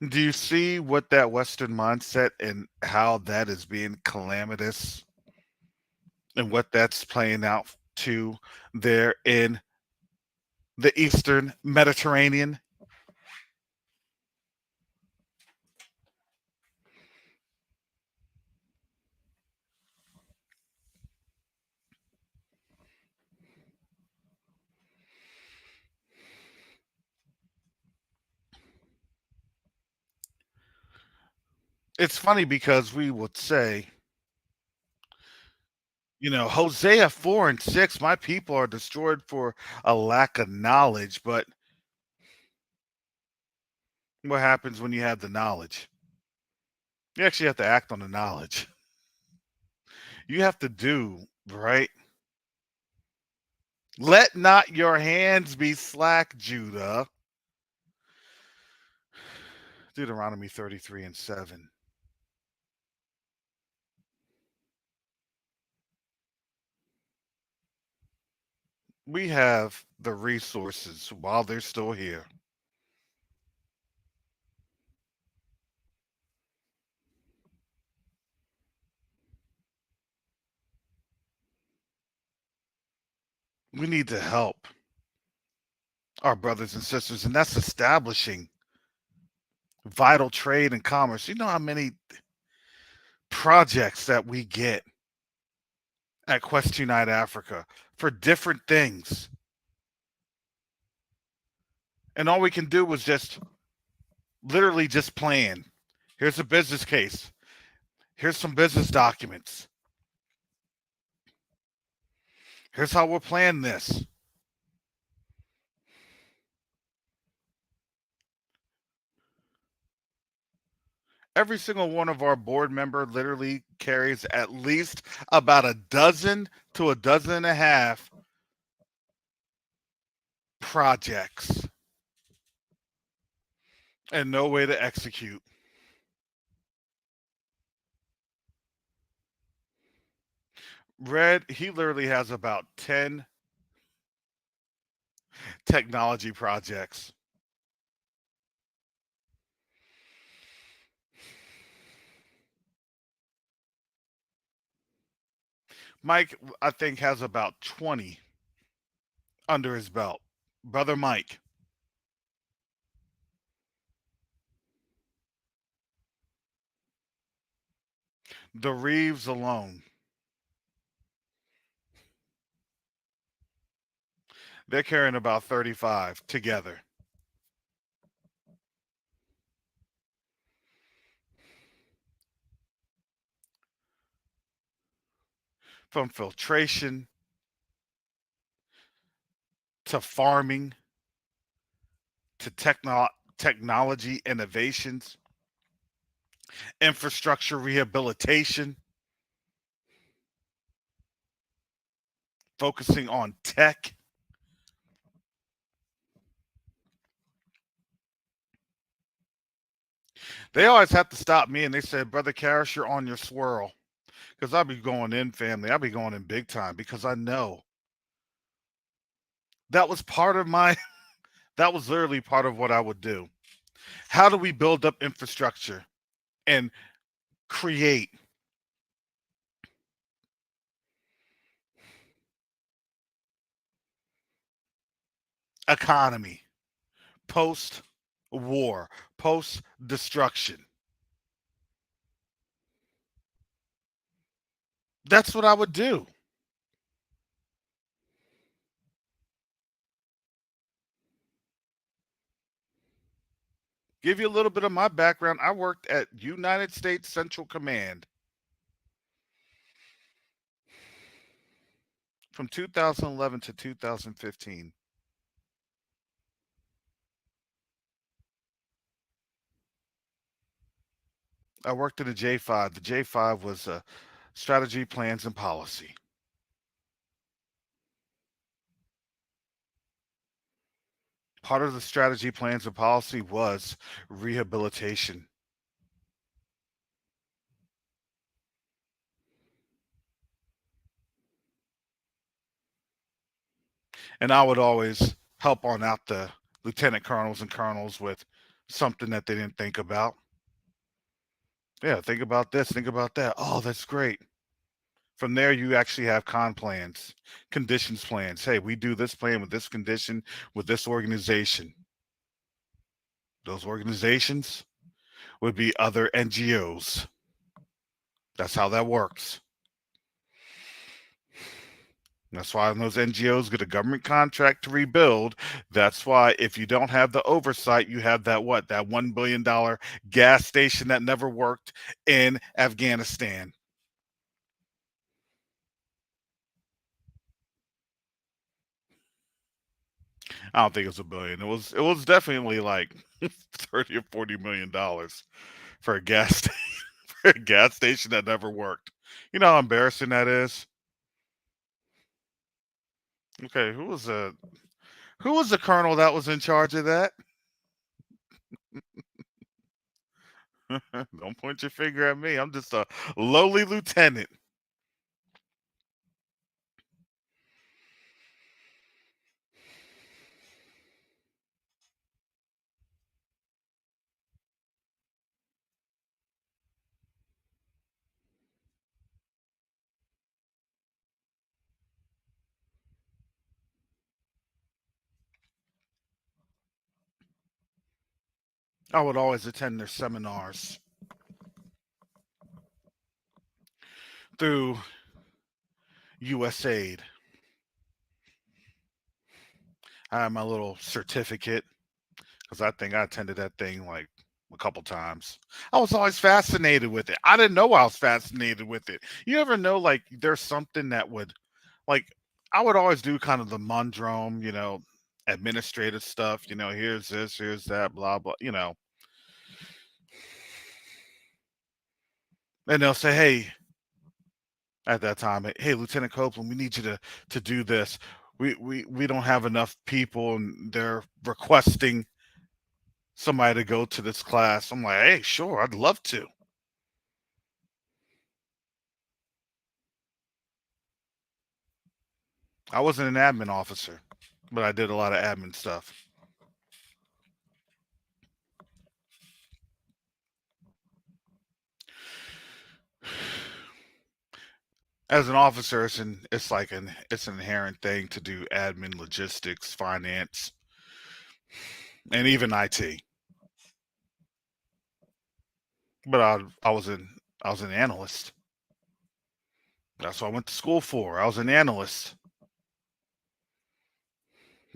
Do you see what that Western mindset and how that is being calamitous and what that's playing out to there in the Eastern Mediterranean? It's funny because we would say, Hosea 4 and 6, my people are destroyed for a lack of knowledge. But what happens when you have the knowledge? You actually have to act on the knowledge. You have to do, right? Let not your hands be slack, Judah. Deuteronomy 33 and 7. We have the resources while they're still here. We need to help our brothers and sisters, and that's establishing vital trade and commerce. You know how many projects that we get at Quest Unite Africa for different things. And all we can do is just literally just plan. Here's a business case. Here's some business documents. Here's how we'll plan this. Every single one of our board member literally carries at least about a dozen to a dozen and a half projects and no way to execute. Red, he literally has about 10 technology projects. Mike, I think, has about 20 under his belt. Brother Mike. The Reeves alone, they're carrying about 35 together. From filtration to farming to technology innovations, infrastructure rehabilitation, focusing on tech. They always have to stop me and they said, Brother Karras, you're on your swirl. Because I'll be going in, family. I'll be going in big time because I know that was part of my, that was literally part of what I would do. How do we build up infrastructure and create economy post war, post destruction? That's what I would do. Give you a little bit of my background. I worked at United States Central Command from 2011 to 2015. I worked at a J5. The J5 was strategy, plans, and policy. Part of the strategy, plans, and policy was rehabilitation. And I would always help on out the lieutenant colonels and colonels with something that they didn't think about. Yeah, think about this, think about that. Oh, that's great. From there, you actually have con plans, conditions plans. Hey, we do this plan with this condition, with this organization. Those organizations would be other NGOs. That's how that works. That's why when those NGOs get a government contract to rebuild, that's why if you don't have the oversight, you have that what? That $1 billion gas station that never worked in Afghanistan. I don't think it was a billion. It was definitely like 30 or 40 million dollars for a gas station, for a gas station that never worked. You know how embarrassing that is? Okay, who was the colonel that was in charge of that? Don't point your finger at me. I'm just a lowly lieutenant. I would always attend their seminars through USAID. I had my little certificate because I think I attended that thing like a couple times. I was always fascinated with it. I didn't know I was fascinated with it. You ever know like there's something that would like I would always do kind of the mundrome, administrative stuff, here's this, here's that, blah blah. And they'll say, "Hey," at that time, "Hey, Lieutenant Copeland, we need you to do this. We don't have enough people and they're requesting somebody to go to this class." I'm like, "Hey, sure, I'd love to." I wasn't an admin officer, but I did a lot of admin stuff. As an officer, it's an inherent thing to do admin, logistics, finance, and even IT. But I was an analyst. That's what I went to school for. I was an analyst.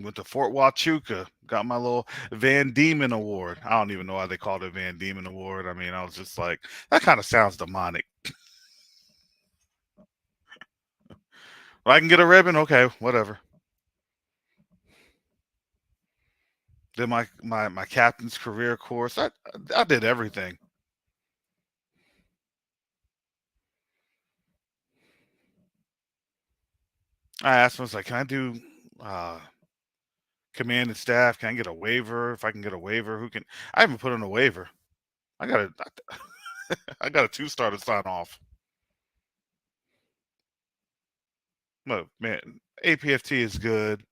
Went to Fort Huachuca, got my little Van Diemen Award. I don't even know why they called it Van Diemen Award. I mean, I was just like, that kind of sounds demonic. If I can get a ribbon, okay, whatever. Did my captain's career course. I did everything. I asked him, I was like, "Can I do uh, command and staff? Can I get a waiver? If I can get a waiver, who can?" I haven't put in a waiver. I got a I got a 2-star to sign off. Look, man, APFT is good.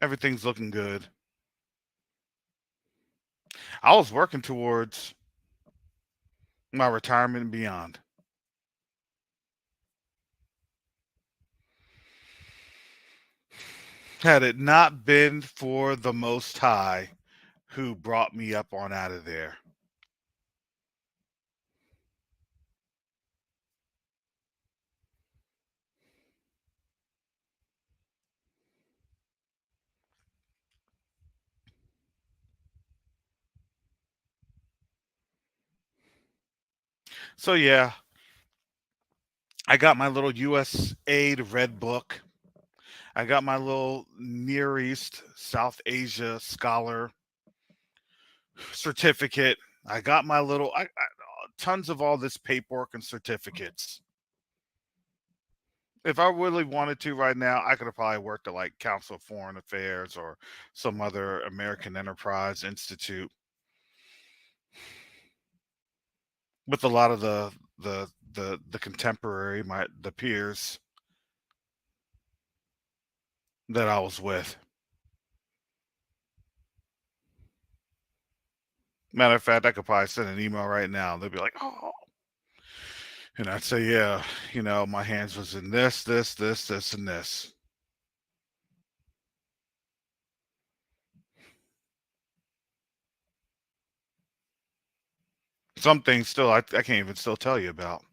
Everything's looking good. I was working towards my retirement and beyond. Had it not been for the Most High who brought me up on out of there. So yeah, I got my little USAID red book. I got my little Near East, South Asia scholar certificate. I got my little tons of all this paperwork and certificates. If I really wanted to right now, I could have probably worked at like Council of Foreign Affairs or some other American Enterprise Institute with a lot of the contemporary the peers that I was with. Matter of fact, I could probably send an email right now. They'd be like, "Oh," and I'd say, "Yeah, my hands was in this, and this." Some things still I can't even still tell you about,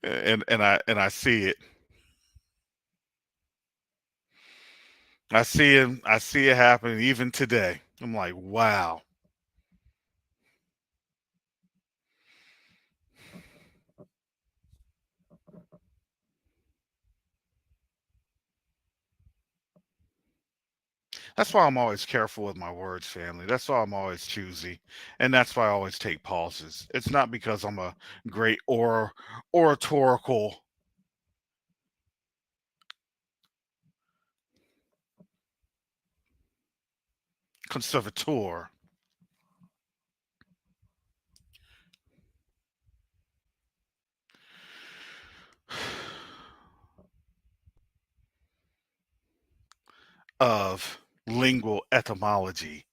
and I see it. I see it happening even today. I'm like, wow. That's why I'm always careful with my words, family. That's why I'm always choosy, and that's why I always take pauses. It's not because I'm a great oratorical conservator of lingual etymology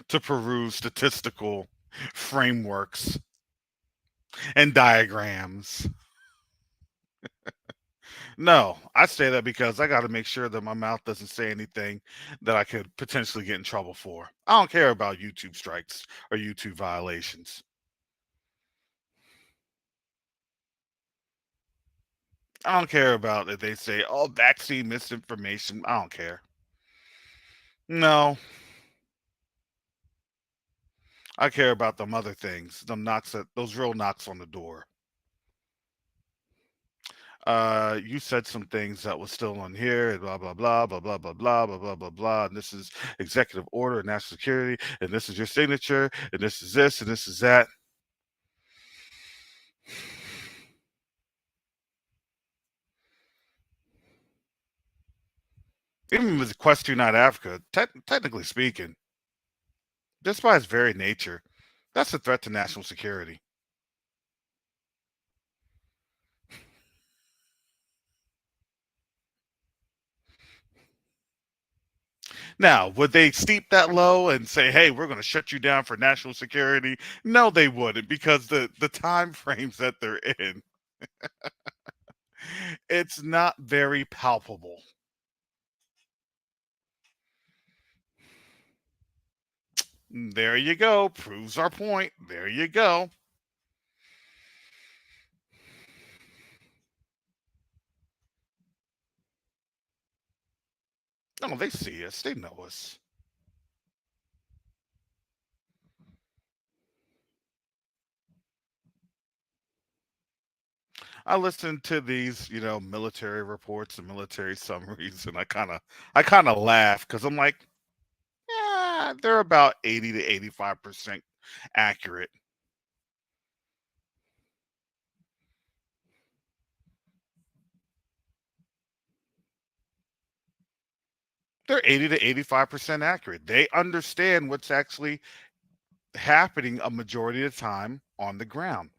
to peruse statistical frameworks and diagrams. No, I say that because I got to make sure that my mouth doesn't say anything that I could potentially get in trouble for. I don't care about YouTube strikes or YouTube violations. I don't care about if they say, oh, vaccine misinformation. I don't care. No, I care about them other things. Them knocks at those real knocks on the door. You said some things that was still on here, and blah blah blah blah blah blah blah blah blah blah blah. And this is executive order and national security, and this is your signature, and this is this, and this is that. Even with Quest 2 Not Africa, technically speaking, just by its very nature, that's a threat to national security. Now, would they steep that low and say, "Hey, we're going to shut you down for national security"? No, they wouldn't, because the time frames that they're in, it's not very palpable. There you go. Proves our point. There you go. No, they see us. They know us. I listen to these, military reports and military summaries, and I kind of laugh because I'm like, yeah, they're about 80 to 85% accurate. They're 80 to 85% accurate. They understand what's actually happening a majority of the time on the ground.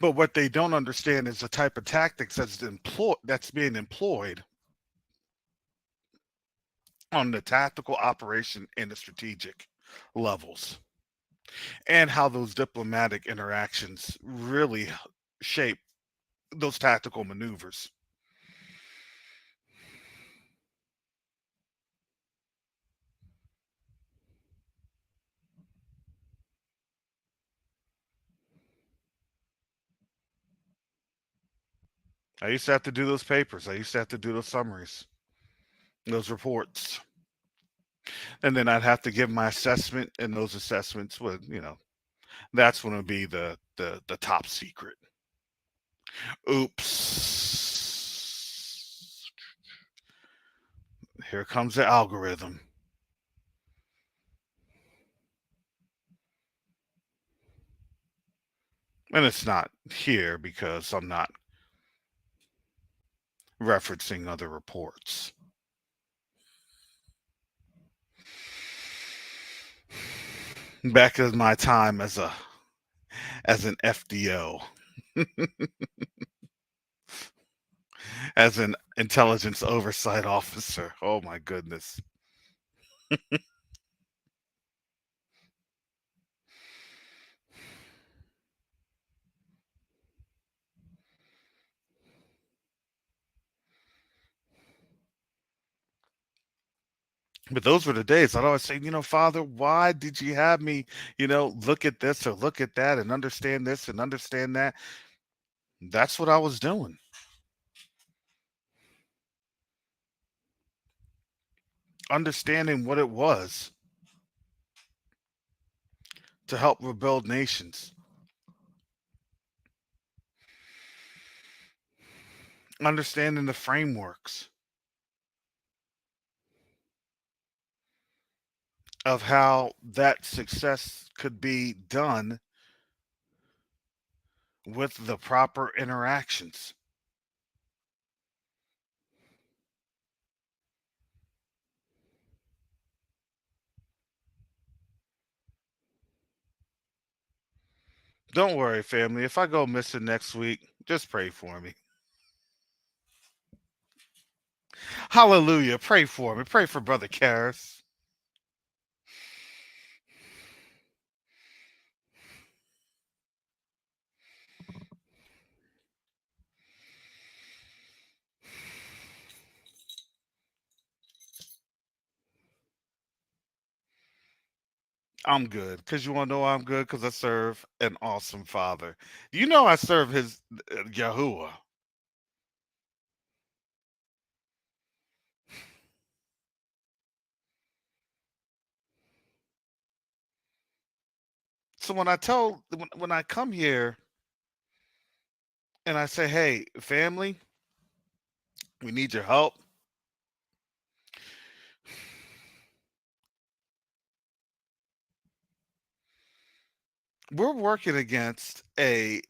But what they don't understand is the type of tactics that's being employed on the tactical operation and the strategic levels, and how those diplomatic interactions really shape those tactical maneuvers. I used to have to do those papers. I used to have to do those summaries, those reports. And then I'd have to give my assessment, and those assessments would, that's when it would be the top secret. Oops. Here comes the algorithm. And it's not here because I'm not referencing other reports. Back in my time as an FDO, as an intelligence oversight officer. Oh my goodness. But those were the days. I'd always say, Father, why did you have me, look at this or look at that and understand this and understand that? That's what I was doing. Understanding what it was to help rebuild nations, understanding the frameworks of how that success could be done with the proper interactions. Don't worry, family. If I go missing next week, just pray for me. Hallelujah. Pray for me. Pray for Brother Karras. I'm good. Because you want to know why I'm good? Because I serve an awesome father. You know I serve his Yahuwah. So when I come here and I say, hey, family, we need your help. We're working against a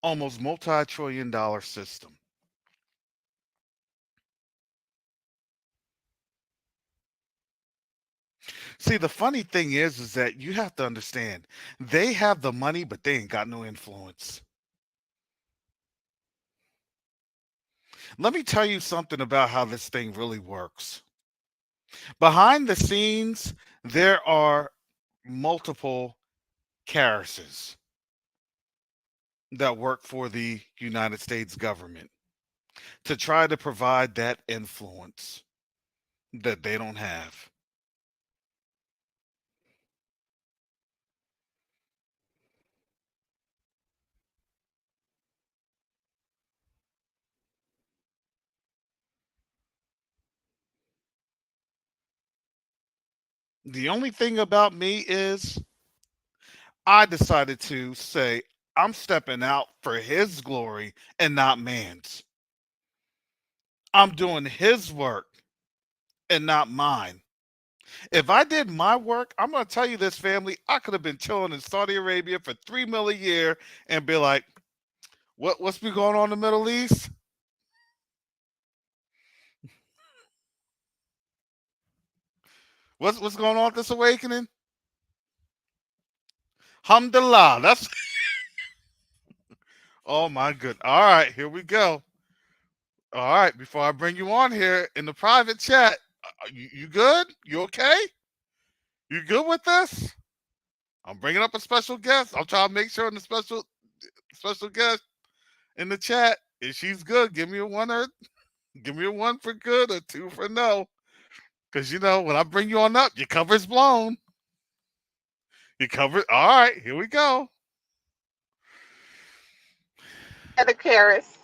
almost multi-trillion dollar system. See, the funny thing is that you have to understand they have the money, but they ain't got no influence. Let me tell you something about how this thing really works. Behind the scenes, there are multiple Karrases that work for the United States government to try to provide that influence that they don't have. The only thing about me is I decided to say I'm stepping out for his glory and not man's. I'm doing his work and not mine. If I did my work, I'm going to tell you this, family, I could have been chilling in Saudi Arabia for 3 mil a year and be like, what's been going on in the Middle East? What's going on with this awakening? Alhamdulillah. That's oh my good. All right, here we go. All right, before I bring you on here in the private chat, you good? You okay? You good with this? I'm bringing up a special guest. I'm trying to make sure in the special guest in the chat, if she's good, give me a one or give me a one for good or two for no. Because you know when I bring you on up, your cover's blown. Your cover. All right, here we go. The Karis.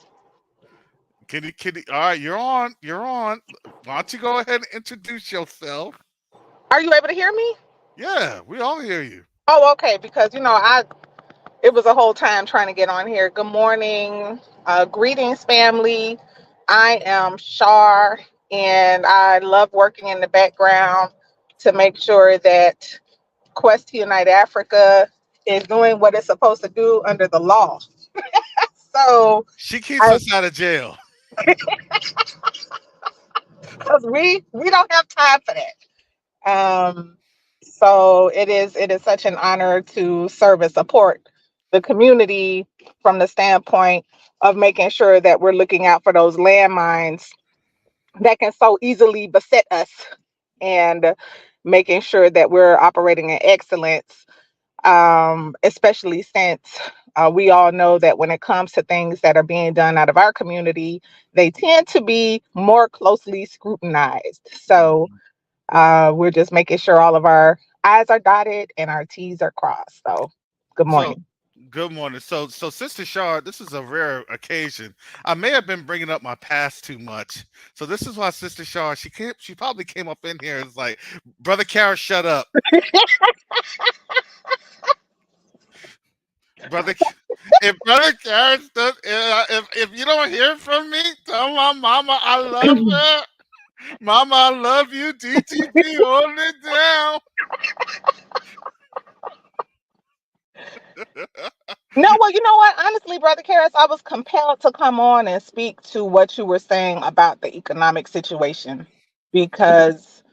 Kitty. All right, you're on. You're on. Why don't you go ahead and introduce yourself? Are you able to hear me? Yeah, we all hear you. Oh, okay. Because I it was a whole time trying to get on here. Good morning, greetings, family. I am Shar, and I love working in the background to make sure that Quest to Unite Africa is doing what it's supposed to do under the law. So, She keeps I us out of jail. because we don't have time for that. So it is such an honor to serve and support the community from the standpoint of making sure that we're looking out for those landmines that can so easily beset us, and making sure that we're operating in excellence, especially since we all know that when it comes to things that are being done out of our community, they tend to be more closely scrutinized. So Mhm. we're just making sure all of our I's are dotted and our T's are crossed. So, good So, morning. good morning. So, Sister Shard, this is a rare occasion. I may have been bringing up my past too much. So, this is why Sister Shard, she probably came up in here and was like, Brother Kara, shut up. Brother, if Brother Kara stood, if you don't hear from me, tell my mama I love her. Mama, I love you. DTG, hold it down. No, well, you know what? Honestly, Brother Karras, I was compelled to come on and speak to what you were saying about the economic situation because,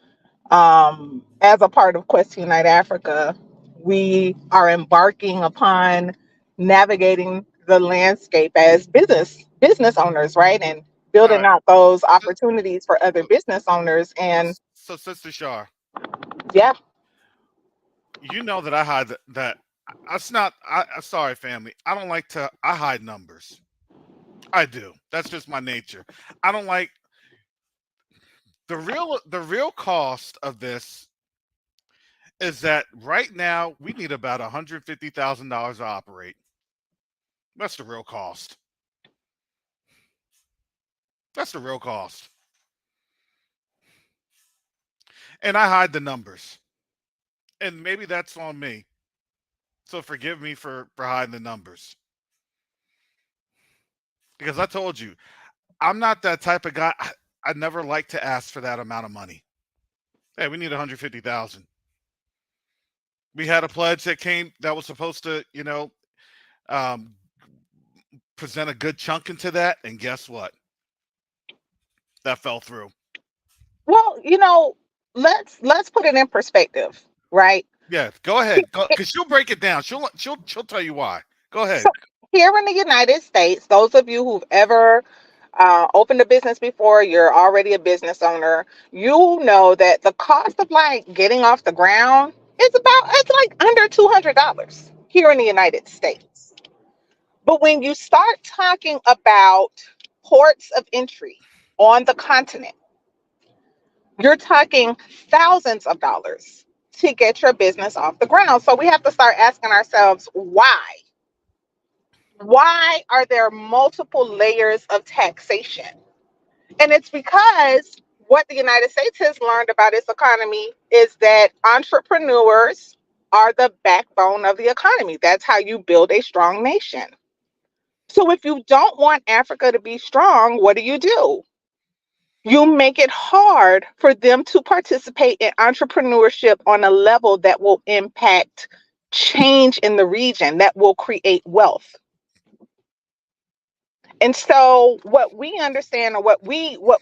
as a part of Quest Unite Africa, we are embarking upon navigating the landscape as business owners, right? And All building right. out those opportunities for other business owners. So, And Sister Shar, yeah, you know that I hide that. That's not. I'm sorry, family. I don't like to. I hide numbers. I do. That's just my nature. I don't like. The real cost of this is that right now we need about $150,000 to operate. That's the real cost. That's the real cost. And I hide the numbers. And maybe that's on me. So forgive me for hiding the numbers. Because I told you, I'm not that type of guy. I never like to ask for that amount of money. Hey, we need 150,000. We had a pledge that was supposed to, um, present a good chunk into that, and guess what? That fell through. Well, let's put it in perspective, right? Yeah, go ahead. Go, because she'll break it down. She'll tell you why. Go ahead. So here in the United States, those of you who've ever opened a business before, you're already a business owner, you know that the cost of like getting off the ground it's like under $200 here in the United States. But when you start talking about ports of entry on the continent, you're talking thousands of dollars to get your business off the ground. So we have to start asking ourselves why. Why are there multiple layers of taxation? And it's because what the United States has learned about its economy is that entrepreneurs are the backbone of the economy. That's how you build a strong nation. So if you don't want Africa to be strong, what do? You make it hard for them to participate in entrepreneurship on a level that will impact change in the region, that will create wealth. And so what we understand or what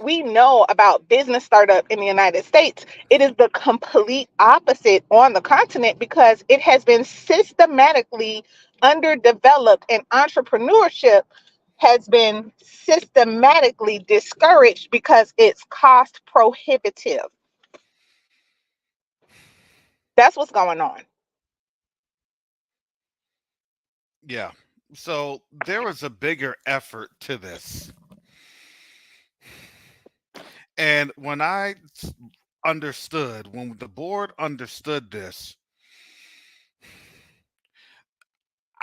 we know about business startup in the United States, it is the complete opposite on the continent because it has been systematically underdeveloped and entrepreneurship has been systematically discouraged because it's cost prohibitive. That's what's going on. Yeah. So there was a bigger effort to this. And when the board understood this,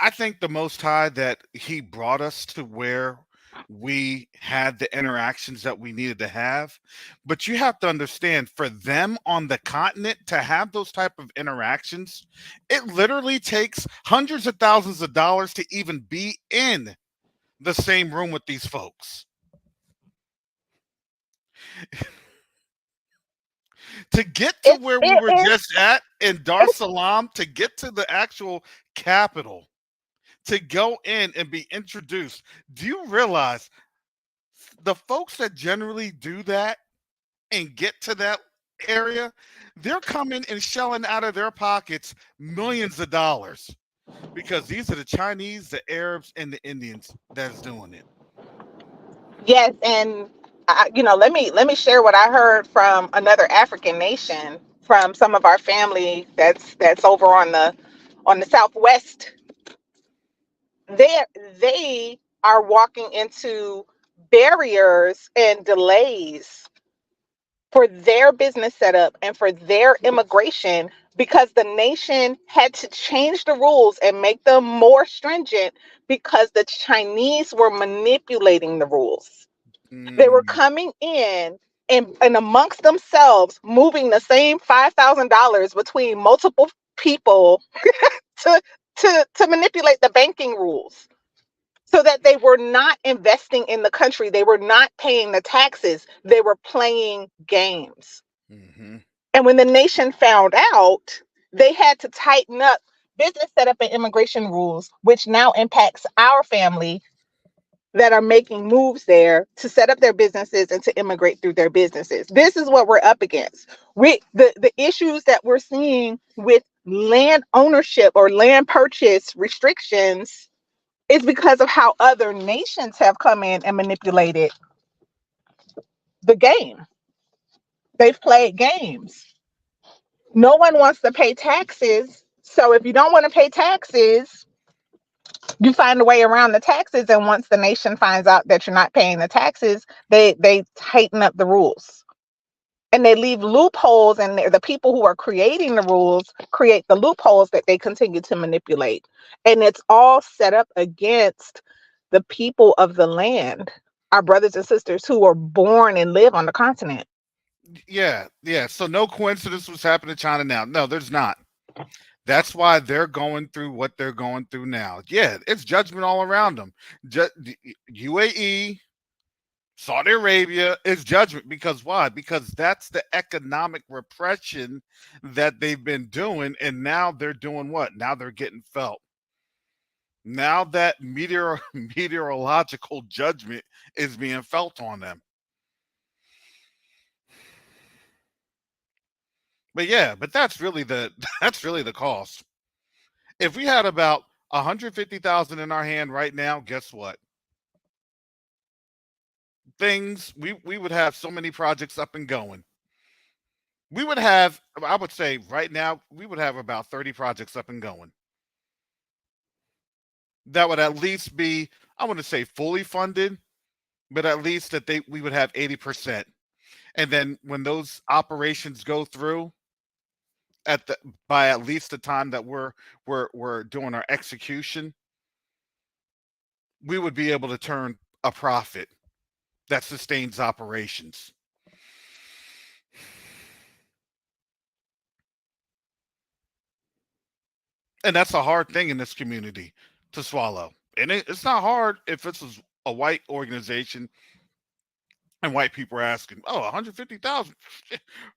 I think the Most High that He brought us to where we had the interactions that we needed to have. But you have to understand, for them on the continent to have those type of interactions, it literally takes hundreds of thousands of dollars to even be in the same room with these folks. To get to It's where we it were is just at in Dar es Salaam, to get to the actual capital, to go in and be introduced. Do you realize the folks that generally do that and get to that area, they're coming and shelling out of their pockets millions of dollars because these are the Chinese, the Arabs, and the Indians that's doing it. yes, and let me share what I heard from another African nation, from some of our family that's over on the southwest. they they are walking into barriers and delays for their business setup and for their immigration because the nation had to change the rules and make them more stringent because the Chinese were manipulating the rules. They were Mm, coming in and amongst themselves moving the same $5,000 between multiple people to to manipulate the banking rules so that they were not investing in the country. They were not paying the taxes. They were playing games. hmm And when the nation found out, they had to tighten up business setup and immigration rules, which now impacts our family that are making moves there to set up their businesses and to immigrate through their businesses. This is what we're up against. The issues that we're seeing with land ownership or land purchase restrictions is because of how other nations have come in and manipulated the game. They've played games. No one wants to pay taxes. So if you don't want to pay taxes, you find a way around the taxes. And once the nation finds out that you're not paying the taxes, they tighten up the rules. and they leave loopholes, and the people who are creating the rules create the loopholes that they continue to manipulate, and it's all set up against the people of the land, our brothers and sisters who were born and live on the continent. Yeah, yeah. So no coincidence what's happening to China now. No, there's not. That's why they're going through what they're going through now. Yeah, it's judgment all around them. UAE, Saudi Arabia is judgment because why? Because that's the economic repression that they've been doing, and now they're doing what? Now they're getting felt. Now that meteorological judgment is being felt on them. But yeah, but that's really the that's really the cost. If we had about 150,000 in our hand right now, guess what? Things we would have so many projects up and going. We would have, I would say right now, we would have about 30 projects up and going. That would at least be, I wouldn't say fully funded, but at least that we would have 80%. And then when those operations go through at the by at least the time that we're doing our execution, we would be able to turn a profit that sustains operations. And that's a hard thing in this community to swallow. And it's not hard if it's a white organization and white people are asking, "Oh, 150,000.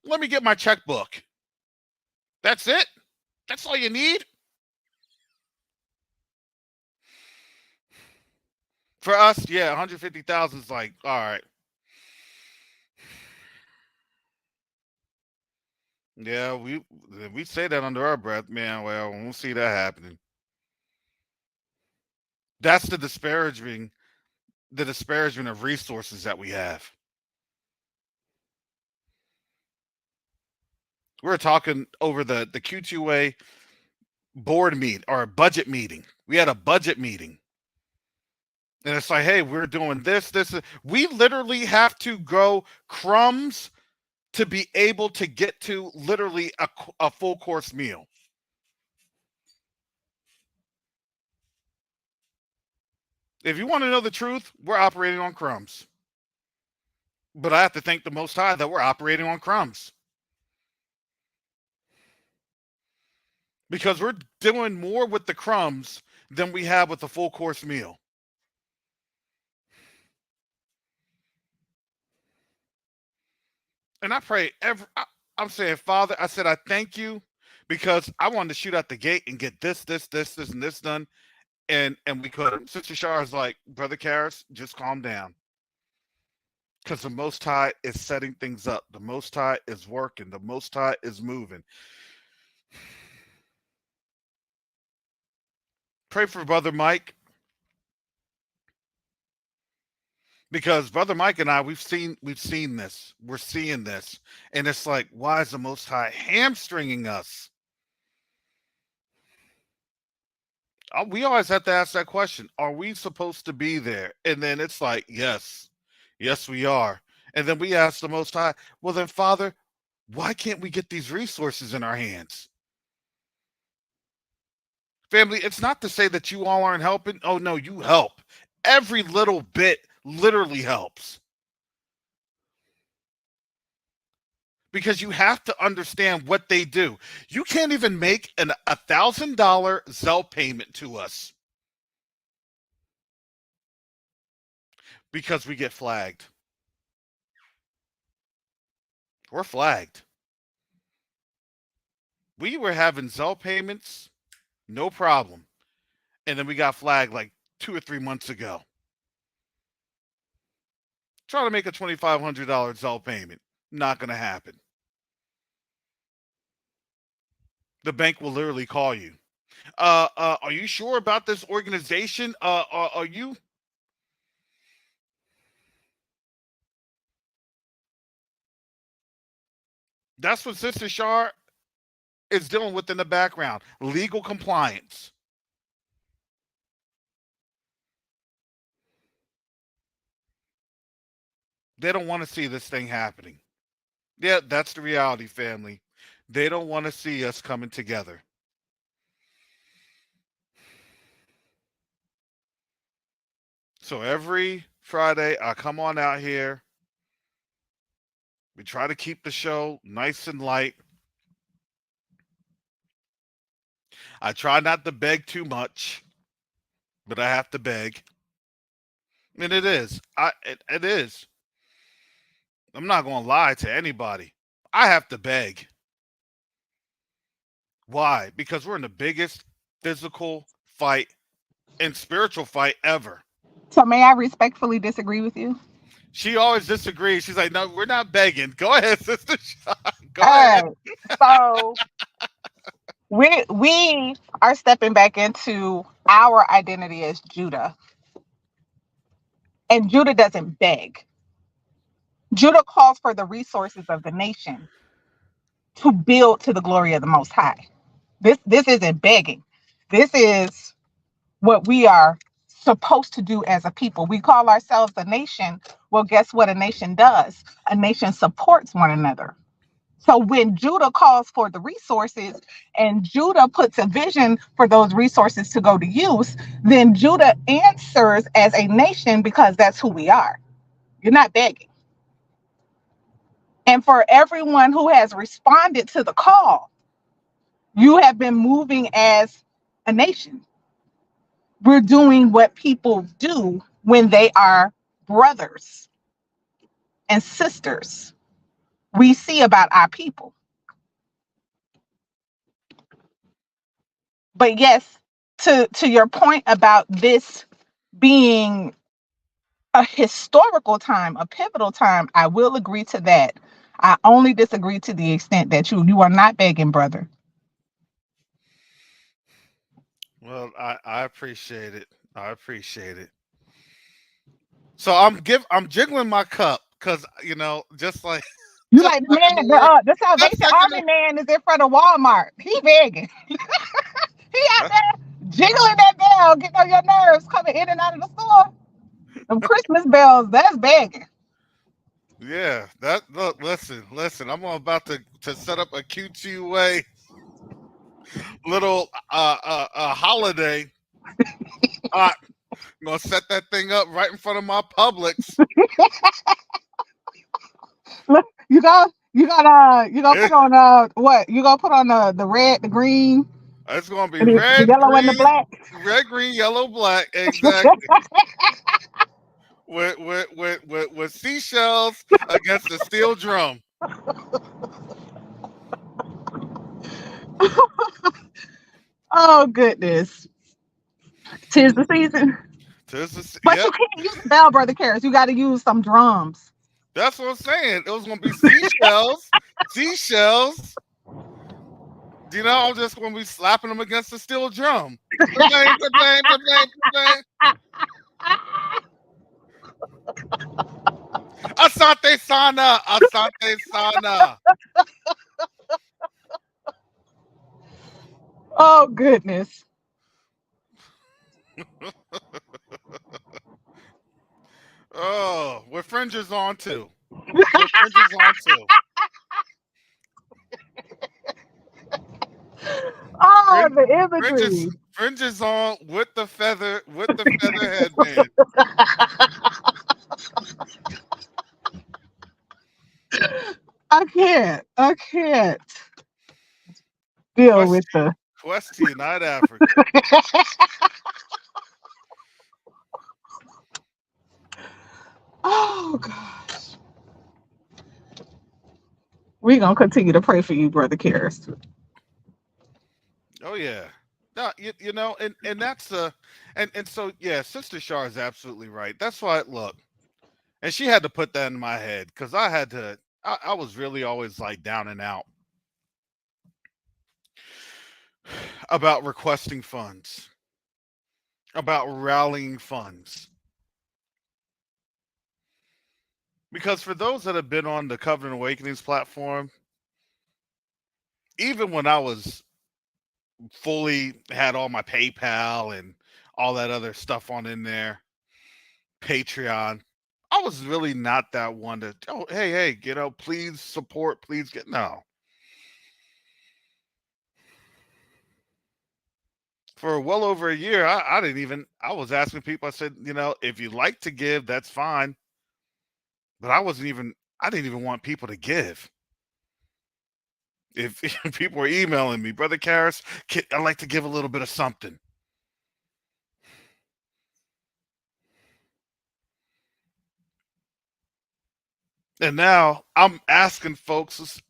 Let me get my checkbook." That's it? That's all you need? For us, yeah, 150,000 is like, all right. Yeah, we say that under our breath, man. Well, we won't see that happening. That's the disparagement of resources that we have. We're talking over the Q2A board meet or a budget meeting. We had a budget meeting. And it's like, hey, we're doing this. We literally have to grow crumbs to be able to get to literally a full course meal. If you want to know the truth, we're operating on crumbs. But I have to thank the Most High that we're operating on crumbs. Because we're doing more with the crumbs than we have with the full course meal. And I pray I'm saying, Father, I said, I thank you because I wanted to shoot out the gate and get this, and this done. And we couldn't. Sister Shar is like, Brother Karras, just calm down. Because the Most High is setting things up. The Most High is working. The Most High is moving. Pray for Brother Mike. Because Brother Mike and I, we've seen this. We're seeing this. And it's like, why is the Most High hamstringing us? We always have to ask that question. Are we supposed to be there? And then it's like, yes, we are. And then we ask the Most High, well, then, Father, why can't we get these resources in our hands? Family, it's not to say that you all aren't helping. Oh, no, you help. Every little bit literally helps. Because you have to understand what they do. You can't even make a $1,000 Zelle payment to us because we get flagged. We're flagged. We were having Zelle payments, no problem. And then we got flagged like 2 or 3 months ago. Try to make a $2,500 Zelle payment. Not going to happen. The bank will literally call you. Are you sure about this organization? Are you? That's what Sister Shar is dealing with in the background. Legal compliance. They don't want to see this thing happening. Yeah, that's the reality, family. They don't want to see us coming together. So every Friday, I come on out here. We try to keep the show nice and light. I try not to beg too much, but I have to beg. And it is. It is. I'm not going to lie to anybody. I have to beg. Why? Because we're in the biggest physical fight and spiritual fight ever. So may I respectfully disagree with you? She always disagrees. She's like, "No, we're not begging. Go ahead, sister. Go All ahead." right. So we are stepping back into our identity as Judah. And Judah doesn't beg. Judah calls for the resources of the nation to build to the glory of the Most High. This isn't begging. This is what we are supposed to do as a people. We call ourselves a nation. Well, guess what a nation does? A nation supports one another. So when Judah calls for the resources and Judah puts a vision for those resources to go to use, then Judah answers as a nation because that's who we are. You're not begging. And for everyone who has responded to the call, you have been moving as a nation. We're doing what people do when they are brothers and sisters. We see about our people. But yes, to your point about this being a historical time, a pivotal time, I will agree to that. I only disagree to the extent that you are not begging, brother. Well, I appreciate it. I appreciate it. So I'm jiggling my cup because just like You just like the like in the man, word, the just Salvation like in Army man is in front of Walmart. He begging. He out the there jiggling that bell, getting on your nerves, coming in and out of the store. Them Christmas bells, that's begging. yeah. That look, listen. I'm about to set up a Q2UA little holiday. I'm gonna set that thing up right in front of my Publix. Look, you gonna put on what? You gonna put on the red, the green, It's gonna be and the yellow and the black. green, yellow, black. Exactly. With seashells against a steel drum. Oh goodness. 'Tis the season. But Yep, you can't use the bell, brother Karras. You gotta use some drums. that's what I'm saying. It was gonna be seashells, seashells. I'm just gonna be slapping them against the steel drum. Ba-bang, ba-bang, ba-bang, ba-bang. Asante sana, asante sana. Oh goodness. Oh, with fringes on too. With fringes on too. Oh, Fringe, the fringes, imagery. fringes on with the feather headband. I can't deal Quest, with the Questy, Night Africa. Oh gosh. We're gonna continue to pray for you, brother Karras. Oh yeah. No, and that's and so yeah, Sister Shar is absolutely right. That's why look, and she had to put that in my head because I was really always like down and out about requesting funds, about rallying funds. Because for those that have been on the Covenant Awakenings platform, even when I was fully had all my PayPal and all that other stuff on in there, Patreon, I was really not that one to, oh, hey, please support, please get, no. For well over a year, I didn't even, I was asking people, I said, if you like to give, that's fine. But I didn't even want people to give. If people were emailing me, Brother Karras, I'd like to give a little bit of something. And now I'm asking folks,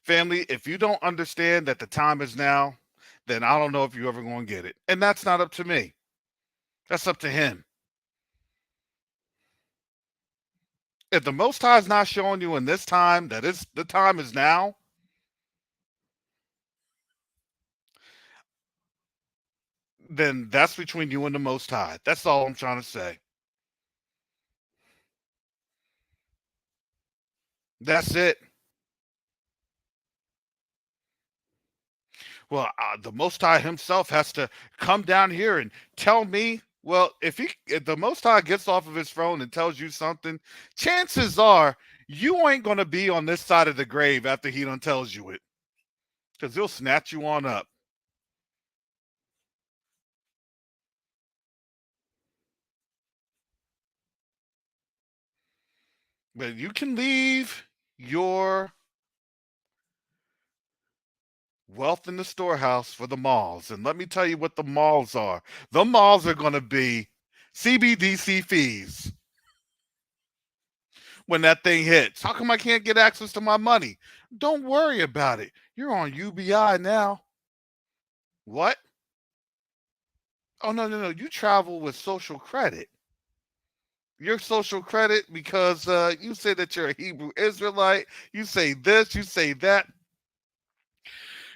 family, if you don't understand that the time is now, then I don't know if you're ever going to get it. And that's not up to me. That's up to him. If the Most High is not showing you in this time that the time is now, then that's between you and the Most High. That's all I'm trying to say. That's it. Well, the Most High himself has to come down here and tell me. Well, if the Most High gets off of his throne and tells you something, chances are you ain't going to be on this side of the grave after he done tells you it, because he'll snatch you on up. But you can leave your wealth in the storehouse for the malls. And let me tell you what the malls are. The malls are going to be CBDC fees when that thing hits. How come I can't get access to my money? Don't worry about it. You're on UBI now. What? Oh, no. You travel with social credit. Your social credit because you say that you're a Hebrew Israelite. You say this, you say that.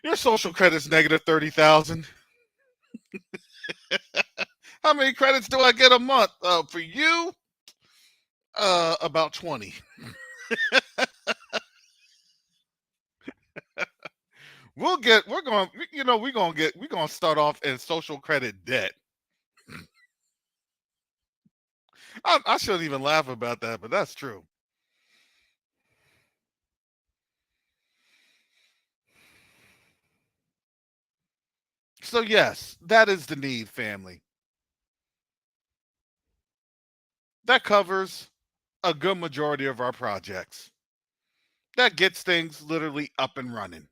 Your social credit's negative 30,000. How many credits do I get a month? For you, about 20. We're gonna start off in social credit debt. I shouldn't even laugh about that, but that's true. So yes, that is the need, family. That covers a good majority of our projects. That gets things literally up and running.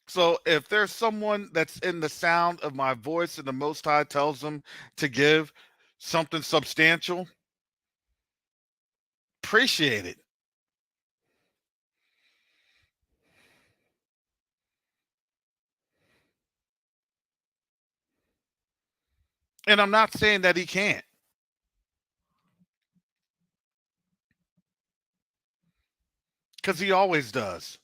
So if there's someone that's in the sound of my voice and the Most High tells them to give something substantial, appreciate it. And I'm not saying that he can't. Because he always does.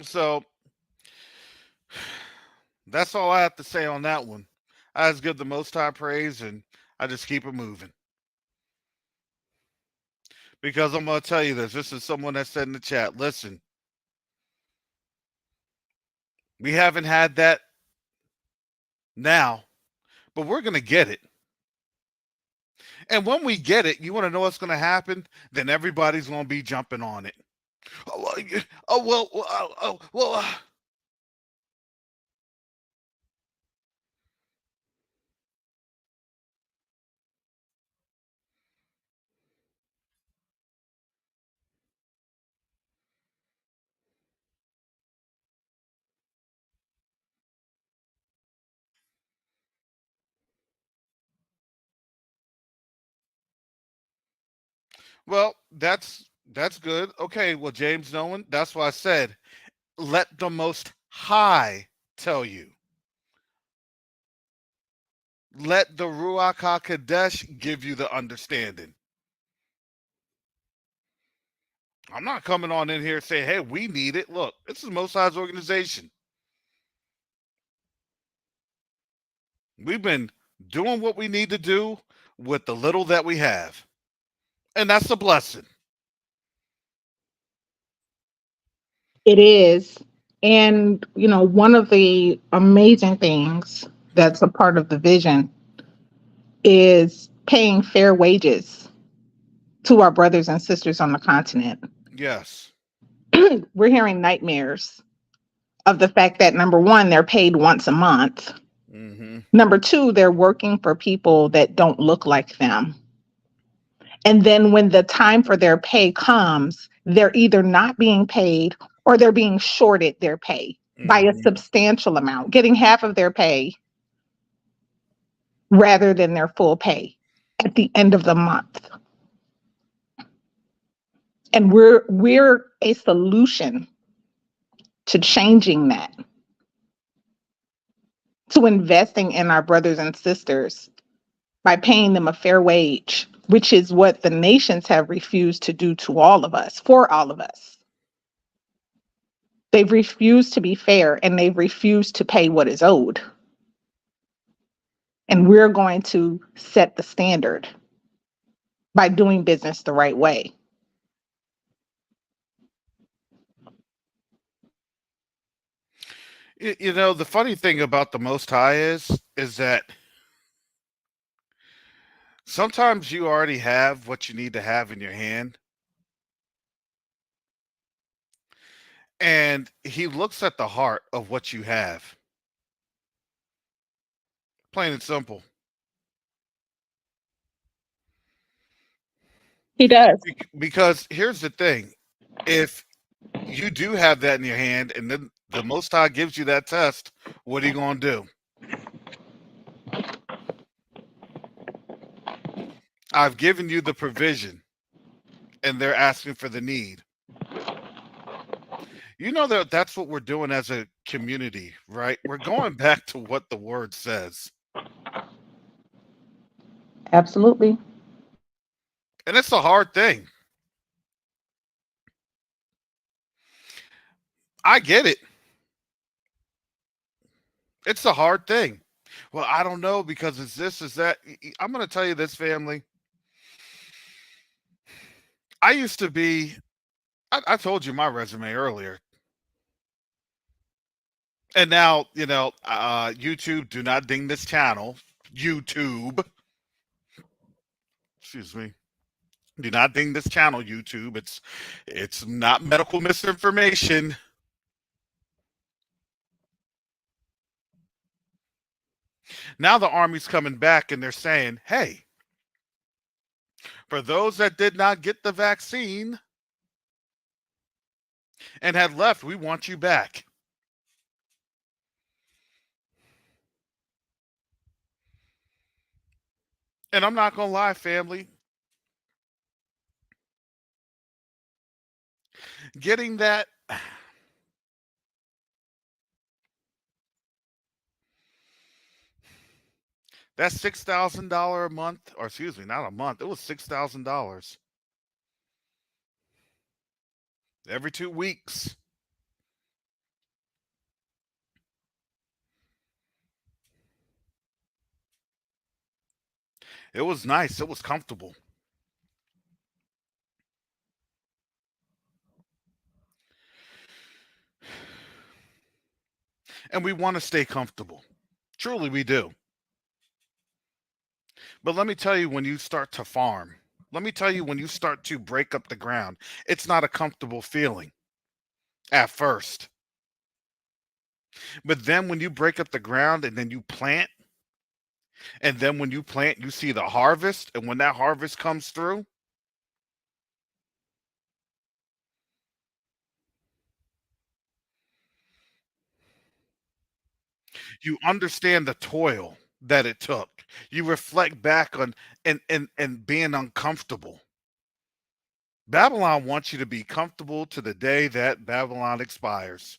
So that's all I have to say on that one. I just give the Most High praise and I just keep it moving. Because I'm going to tell you this. This is someone that said in the chat, listen, we haven't had that now, but we're going to get it. And when we get it, you want to know what's going to happen? Then everybody's going to be jumping on it. Well. Well, that's good. Okay, well, James Nolan, that's why I said, let the Most High tell you. Let the Ruach HaKodesh give you the understanding. I'm not coming on in here saying, hey, we need it. Look, this is Most High's organization. We've been doing what we need to do. with the little that we have. And that's a blessing. It is. And, one of the amazing things that's a part of the vision is paying fair wages to our brothers and sisters on the continent. Yes. We're hearing nightmares of the fact that, number one, they're paid once a month. Mm-hmm. Number two, they're working for people that don't look like them. And then when the time for their pay comes, they're either not being paid or they're being shorted their pay by a Mm-hmm. substantial amount, getting half of their pay rather than their full pay at the end of the month. And we're a solution to changing that, to investing in our brothers and sisters by paying them a fair wage, which is what the nations have refused to do to all of us, for all of us. They've refused to be fair and they've refused to pay what is owed. And we're going to set the standard by doing business the right way. The funny thing about the Most High is that sometimes you already have what you need to have in your hand. And he looks at the heart of what you have. Plain and simple. He does. Because here's the thing. If you do have that in your hand and then the Most High gives you that test, what are you going to do? I've given you the provision and they're asking for the need. You know that's what we're doing as a community, right? We're going back to what the word says. Absolutely. And it's a hard thing. I get it. It's a hard thing. Well, I don't know because it's this, is that. I'm going to tell you this, family. I used to be, I told you my resume earlier. And now, YouTube, do not ding this channel. YouTube. Excuse me. Do not ding this channel, YouTube. It's not medical misinformation. Now the Army's coming back and they're saying, hey, for those that did not get the vaccine and had left, we want you back. And I'm not going to lie, family. Getting that, that's $6,000 a month, or excuse me, not a month. It was $6,000 every 2 weeks. It was nice. It was comfortable. And we want to stay comfortable. Truly, we do. But let me tell you, when you start to farm, let me tell you, when you start to break up the ground, it's not a comfortable feeling at first. But then when you break up the ground and then you plant, and then when you plant, you see the harvest. And when that harvest comes through, you understand the toil that it took. You reflect back on and being uncomfortable. Babylon wants you to be comfortable to the day that Babylon expires.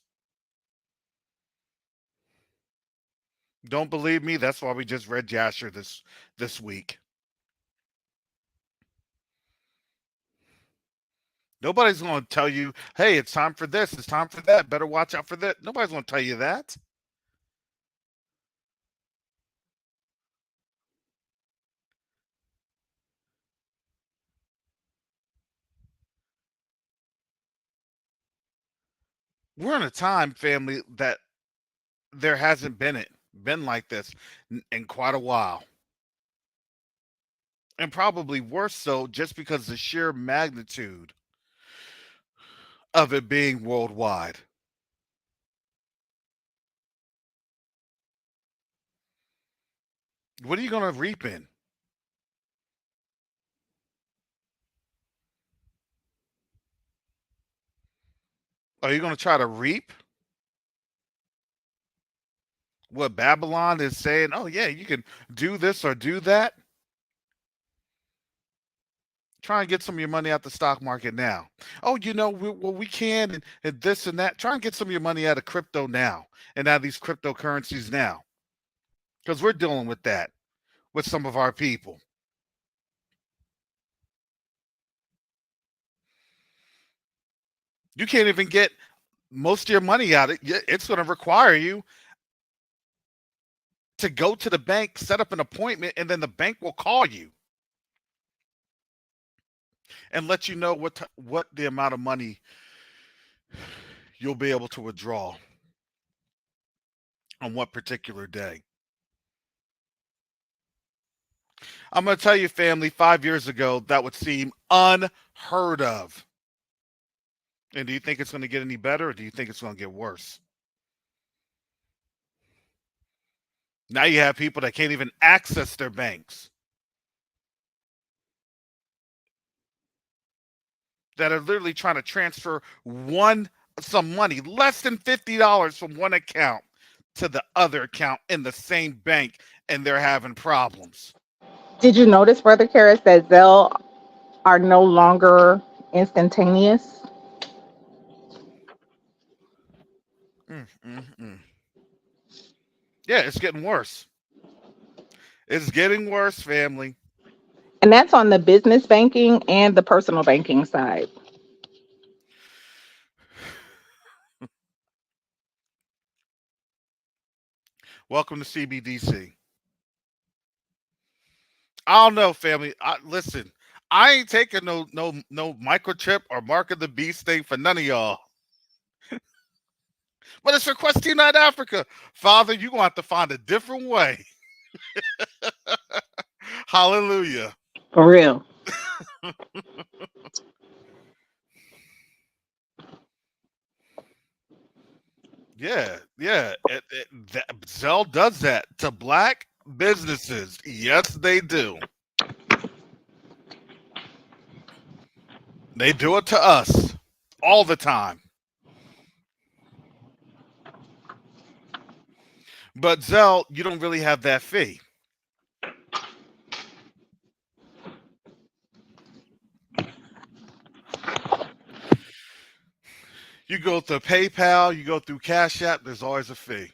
Don't believe me? That's why we just read Jasher this week. Nobody's going to tell you, hey, it's time for this, it's time for that, better watch out for that. Nobody's going to tell you that. We're in a time, family, that there hasn't been like this in quite a while. And probably worse so just because the sheer magnitude of it being worldwide. What are you going to reap in? Are you going to try to reap what Babylon is saying? Oh, yeah, you can do this or do that. Try and get some of your money out the stock market now. Oh, we can and this and that. Try and get some of your money out of crypto now and out of these cryptocurrencies now. Because we're dealing with that with some of our people. You can't even get most of your money out. It's going to require you to go to the bank, set up an appointment, and then the bank will call you and let you know what the amount of money you'll be able to withdraw on what particular day. I'm going to tell you, family, 5 years ago, that would seem unheard of. And do you think it's going to get any better, or do you think it's going to get worse? Now you have people that can't even access their banks, that are literally trying to transfer some money, less than $50 from one account to the other account in the same bank, and they're having problems. Did you notice, Brother Karis, that Zelle are no longer instantaneous? Yeah, it's getting worse. It's getting worse, family. And that's on the business banking and the personal banking side. Welcome to CBDC. I don't know, family. Listen, I ain't taking no microchip or mark of the beast thing for none of y'all. But it's request Unite Africa. Father, you're going to have to find a different way. Hallelujah. For real. Yeah. Zelle does that to black businesses. Yes, they do. They do it to us all the time. But Zelle, you don't really have that fee. You go through PayPal, you go through Cash App, there's always a fee.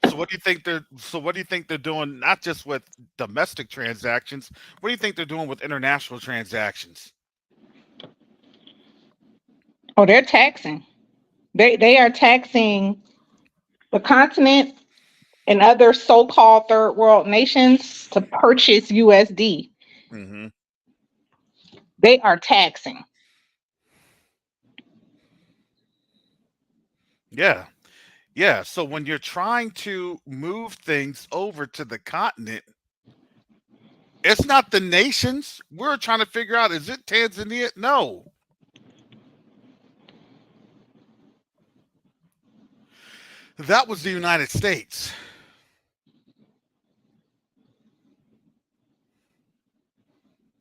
So what do you think they're doing, not just with domestic transactions? What do you think they're doing with international transactions? Oh, they're taxing. They are taxing the continent and other so-called third world nations to purchase USD. Mm-hmm. They are taxing. Yeah. Yeah. So when you're trying to move things over to the continent, it's not the nations. We're trying to figure out, is it Tanzania? No. That was the United States.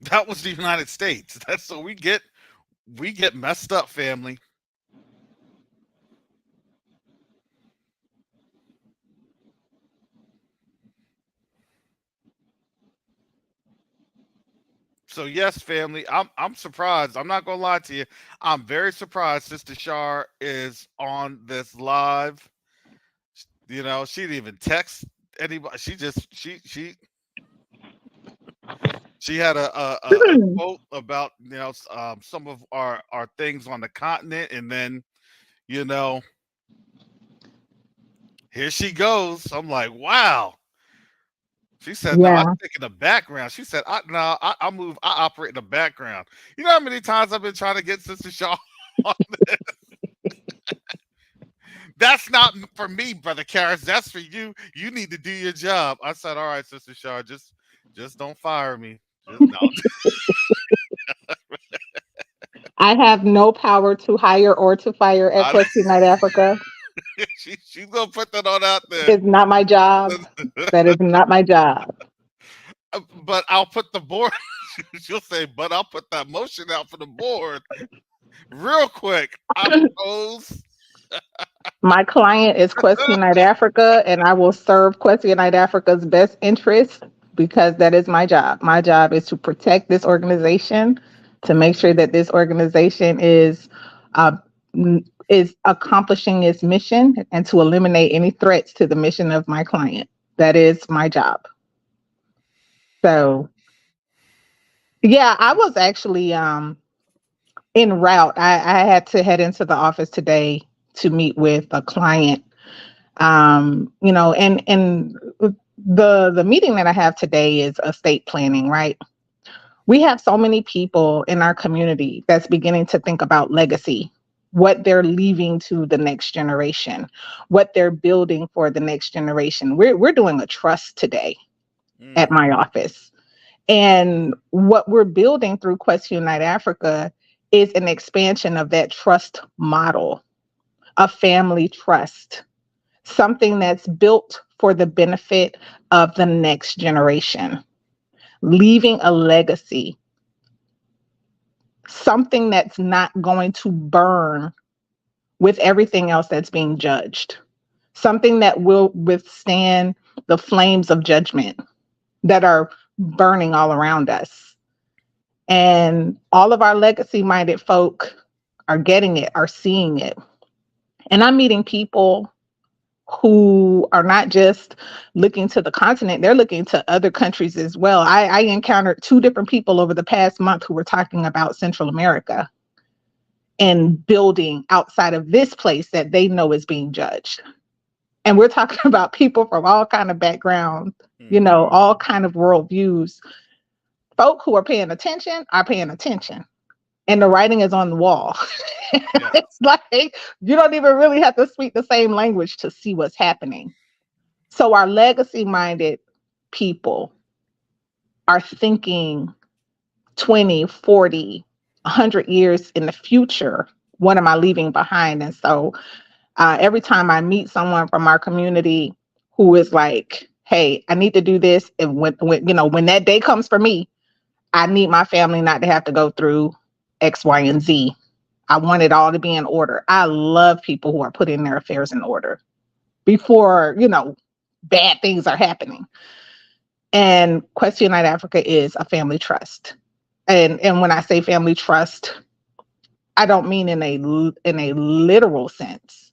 That was the United States. That's what we get messed up, family. So yes, family, I'm surprised. I'm not gonna lie to you. I'm very surprised Sister Shar is on this live. She didn't even text anybody. She had a quote about some of our things on the continent, and then here she goes. I'm like, wow. She said, "No, I Yeah. think in the background." She said, I move. I operate in the background." You know how many times I've been trying to get Sister Shaw on this? That's not for me, Brother Karras. That's for you. You need to do your job. I said, "All right, Sister Shaw, just don't fire me." Just no. I have no power to hire or to fire at I, Quest Unite Africa. she's gonna put that on out there. It's not my job. That is not my job. But I'll put the board. She'll say, "But I'll put that motion out for the board real quick." I propose. My client is Quest Unite Africa, and I will serve Quest Unite Africa's best interest because that is my job. My job is to protect this organization, to make sure that this organization uh, is accomplishing its mission, and to eliminate any threats to the mission of my client. That is my job. So, yeah, I was actually en route. I had to head into the office today to meet with a client. And the meeting that I have today is estate planning, right? We have so many people in our community that's beginning to think about legacy, what they're leaving to the next generation, what they're building for the next generation. We're doing a trust today at my office. And what we're building through Quest Unite Africa is an expansion of that trust model, a family trust, something that's built for the benefit of the next generation, leaving a legacy, something that's not going to burn with everything else that's being judged, something that will withstand the flames of judgment that are burning all around us. And all of our legacy minded folk are getting it, are seeing it. And I'm meeting people who are not just looking to the continent, they're looking to other countries as well. I encountered two different people over the past month who were talking about Central America and building outside of this place that they know is being judged. And we're talking about people from all kind of backgrounds, all kind of worldviews. Folk who are paying attention are paying attention. And the writing is on the wall. Yeah. It's like you don't even really have to speak the same language to see what's happening. So our legacy minded people are thinking 20, 40, 100 years in the future. What am I leaving behind? And so every time I meet someone from our community who is like, hey, I need to do this. And when that day comes for me, I need my family not to have to go through X, Y, and Z. I want it all to be in order. I love people who are putting their affairs in order before, bad things are happening. And Quest Unite Africa is a family trust. And when I say family trust, I don't mean in a literal sense,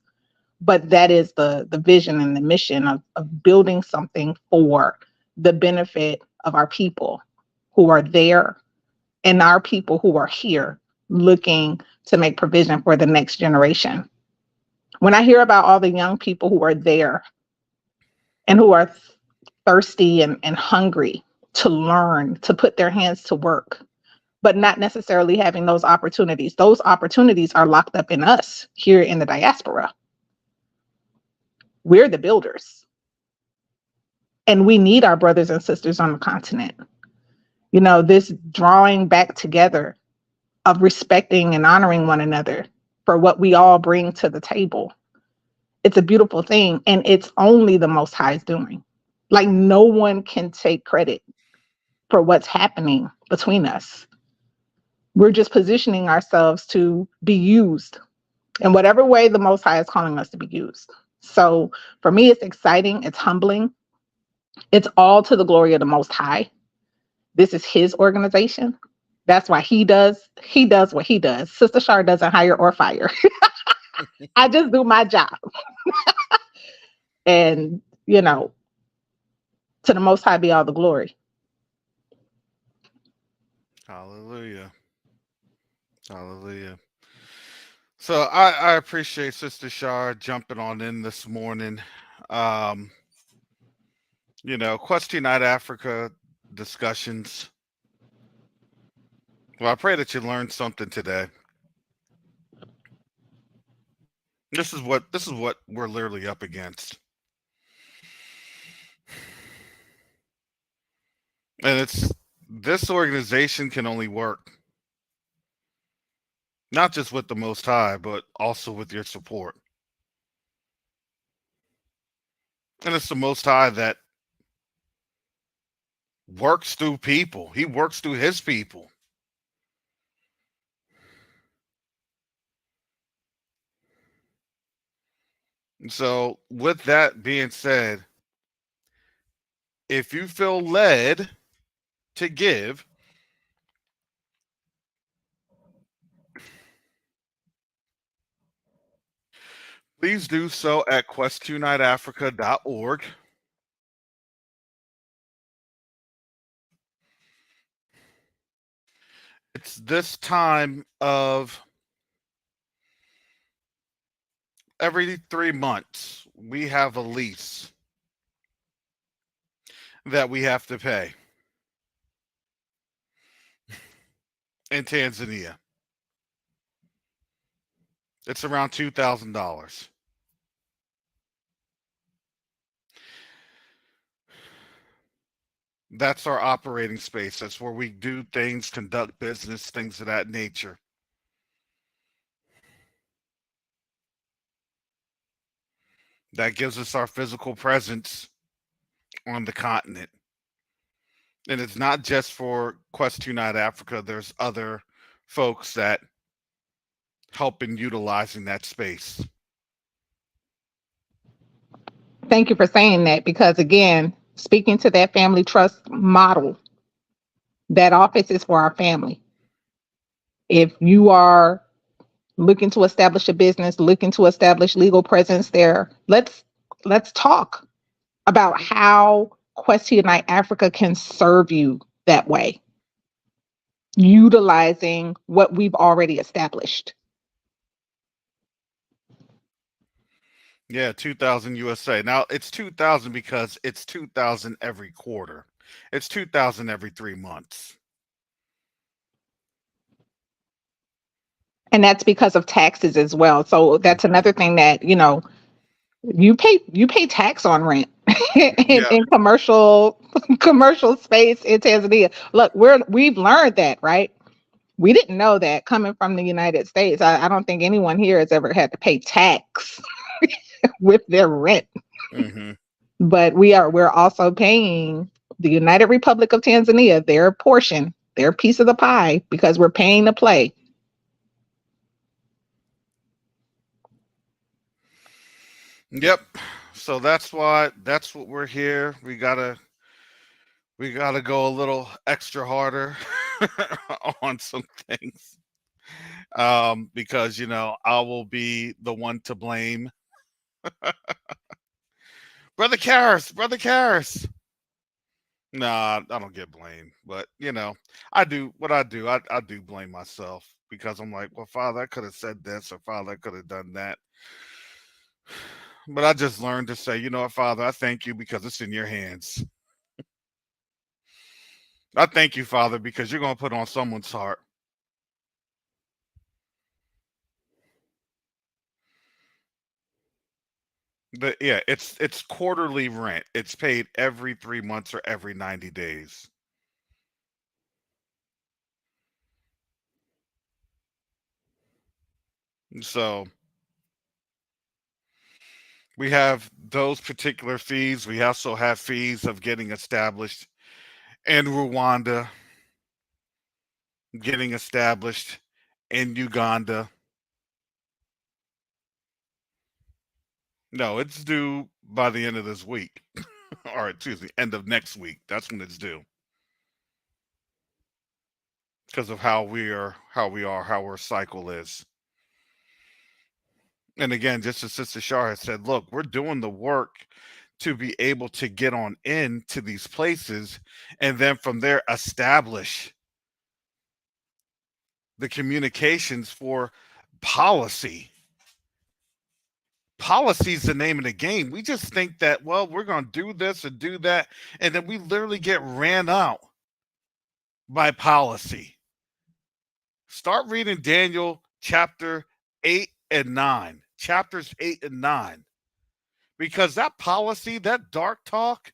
but that is the vision and the mission of building something for the benefit of our people who are there and our people who are here looking to make provision for the next generation. When I hear about all the young people who are there and who are thirsty and hungry to learn, to put their hands to work, but not necessarily having those opportunities. Those opportunities are locked up in us here in the diaspora. We're the builders. And we need our brothers and sisters on the continent. This drawing back together of respecting and honoring one another for what we all bring to the table. It's a beautiful thing. And it's only the Most High's doing. Like no one can take credit for what's happening between us. We're just positioning ourselves to be used in whatever way the Most High is calling us to be used. So for me, it's exciting. It's humbling. It's all to the glory of the Most High. This is his organization. That's why he does what he does. Sister Shar doesn't hire or fire. I just do my job. And, to the Most High be all the glory. Hallelujah. Hallelujah. So I appreciate Sister Shar jumping on in this morning. Quest Unite Africa discussions. Well, I pray that you learned something today. This is what we're literally up against. And this organization can only work not just with the Most High, but also with your support. And it's the Most High that works through people. He works through his people. So, with that being said, if you feel led to give, please do so at quest2uniteafrica.org. It's this time of every 3 months, we have a lease that we have to pay in Tanzania. It's around $2,000. That's our operating space. That's where we do things, conduct business, things of that nature. That gives us our physical presence on the continent. And it's not just for Quest Unite Africa. There's other folks that help in utilizing that space. Thank you for saying that, because again, speaking to that family trust model, that office is for our family. If you are looking to establish a business, looking to establish legal presence there, let's talk about how Quest Unite Africa can serve you that way, utilizing what we've already established. Yeah, 2000 USA. Now it's 2000 because it's 2000 every quarter. It's 2000 every 3 months. And that's because of taxes as well. So that's another thing that, you pay tax on rent in commercial space in Tanzania. Look, we've learned that, right? We didn't know that coming from the United States. I don't think anyone here has ever had to pay tax with their rent. Mm-hmm. But we're also paying the United Republic of Tanzania their portion, their piece of the pie, because we're paying to play. Yep. So that's what we're here. We gotta go a little extra harder on some things. Because I will be the one to blame. Brother Karras. Nah, I don't get blamed, but I do what I do. I do blame myself, because I'm like, well, Father, I could have said this, or Father, I could have done that. But I just learned to say, what, Father, I thank you because it's in your hands. I thank you, Father, because you're going to put on someone's heart. But yeah, it's quarterly rent. It's paid every 3 months or every 90 days. So we have those particular fees. We also have fees of getting established in Rwanda, getting established in Uganda. No, it's due by the end of this week. Or excuse me, end of next week. That's when it's due. Because of how our cycle is. And again, just as Sister Shar has said, look, we're doing the work to be able to get on into these places, and then from there establish the communications for policy policy is the name of the game. We just think that, well, we're going to do this and do that, and then we literally get ran out by policy. Start reading Daniel chapter 8 and 9, chapters 8 and 9, because that policy, that dark talk,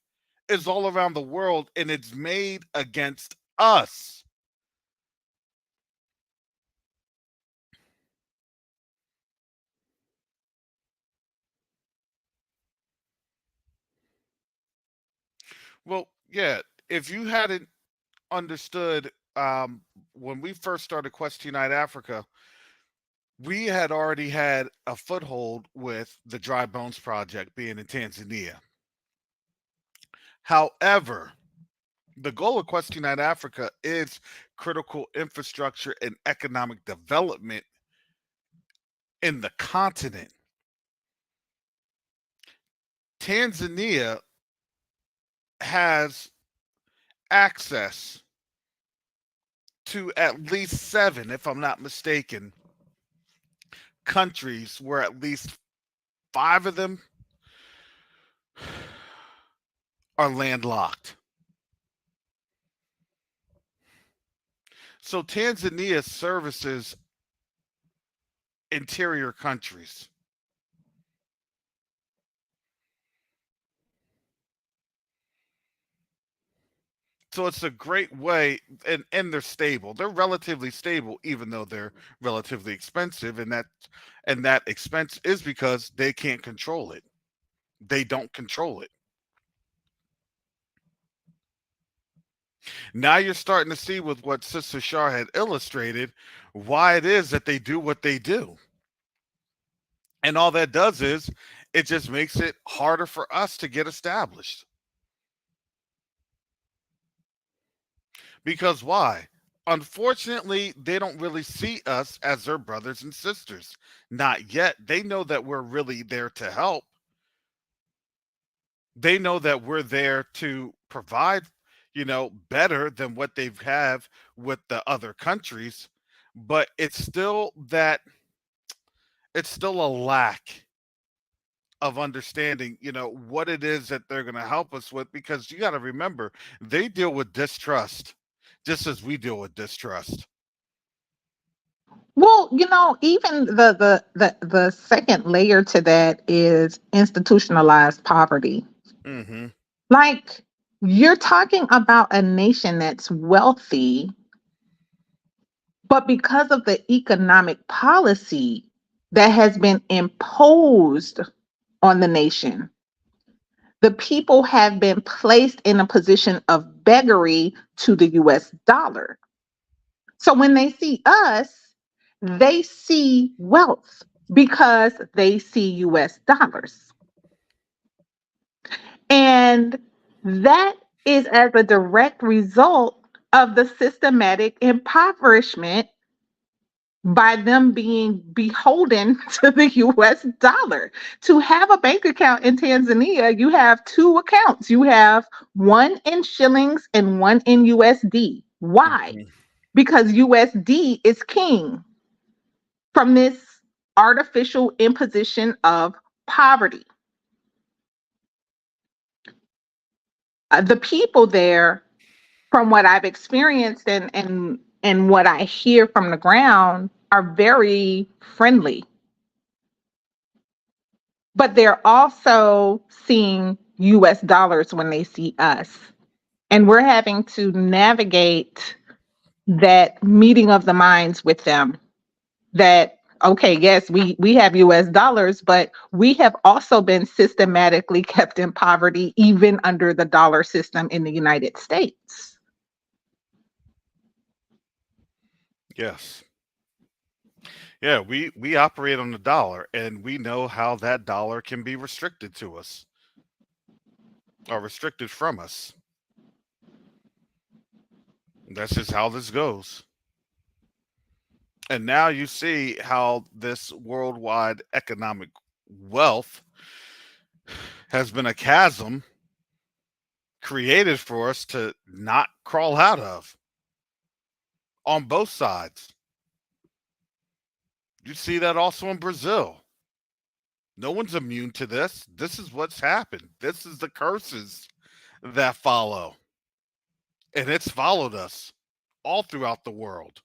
is all around the world, and it's made against us. Well, yeah, if you hadn't understood, when we first started Quest Unite Africa, we had already had a foothold with the Dry Bones Project being in Tanzania. However, the goal of Quest Unite Africa is critical infrastructure and economic development in the continent. Tanzania has access to at least 7, if I'm not mistaken, countries where at least 5 of them are landlocked. So Tanzania services interior countries. So it's a great way, and they're stable. They're relatively stable, even though they're relatively expensive, and that expense is because they can't control it. They don't control it. Now you're starting to see with what Sister Shar had illustrated why it is that they do what they do. And all that does is it just makes it harder for us to get established. Because why? Unfortunately, they don't really see us as their brothers and sisters. Not yet. They know that we're really there to help. They know that we're there to provide, better than what they have with the other countries. But it's still a lack of understanding, what it is that they're going to help us with, because you got to remember, they deal with distrust just as we deal with distrust. Well, even the second layer to that is institutionalized poverty. Mm-hmm. Like, you're talking about a nation that's wealthy, but because of the economic policy that has been imposed on the nation, the people have been placed in a position of beggary to the US dollar. So when they see us, they see wealth because they see US dollars. And that is as a direct result of the systematic impoverishment by them being beholden to the US dollar. To have a bank account in Tanzania, you have 2 accounts. You have one in shillings and one in USD. Why? Mm-hmm. Because USD is king from this artificial imposition of poverty. The people there, from what I've experienced and what I hear from the ground, are very friendly. But they're also seeing US dollars when they see us. And we're having to navigate that meeting of the minds with them. That, okay, yes, we have US dollars, but we have also been systematically kept in poverty even under the dollar system in the United States. Yes. Yeah, we operate on the dollar, and we know how that dollar can be restricted to us or restricted from us. That's just how this goes. And now you see how this worldwide economic wealth has been a chasm created for us to not crawl out of on both sides. You see that also in Brazil. No one's immune to this. This is what's happened. This is the curses that follow. And it's followed us all throughout the world.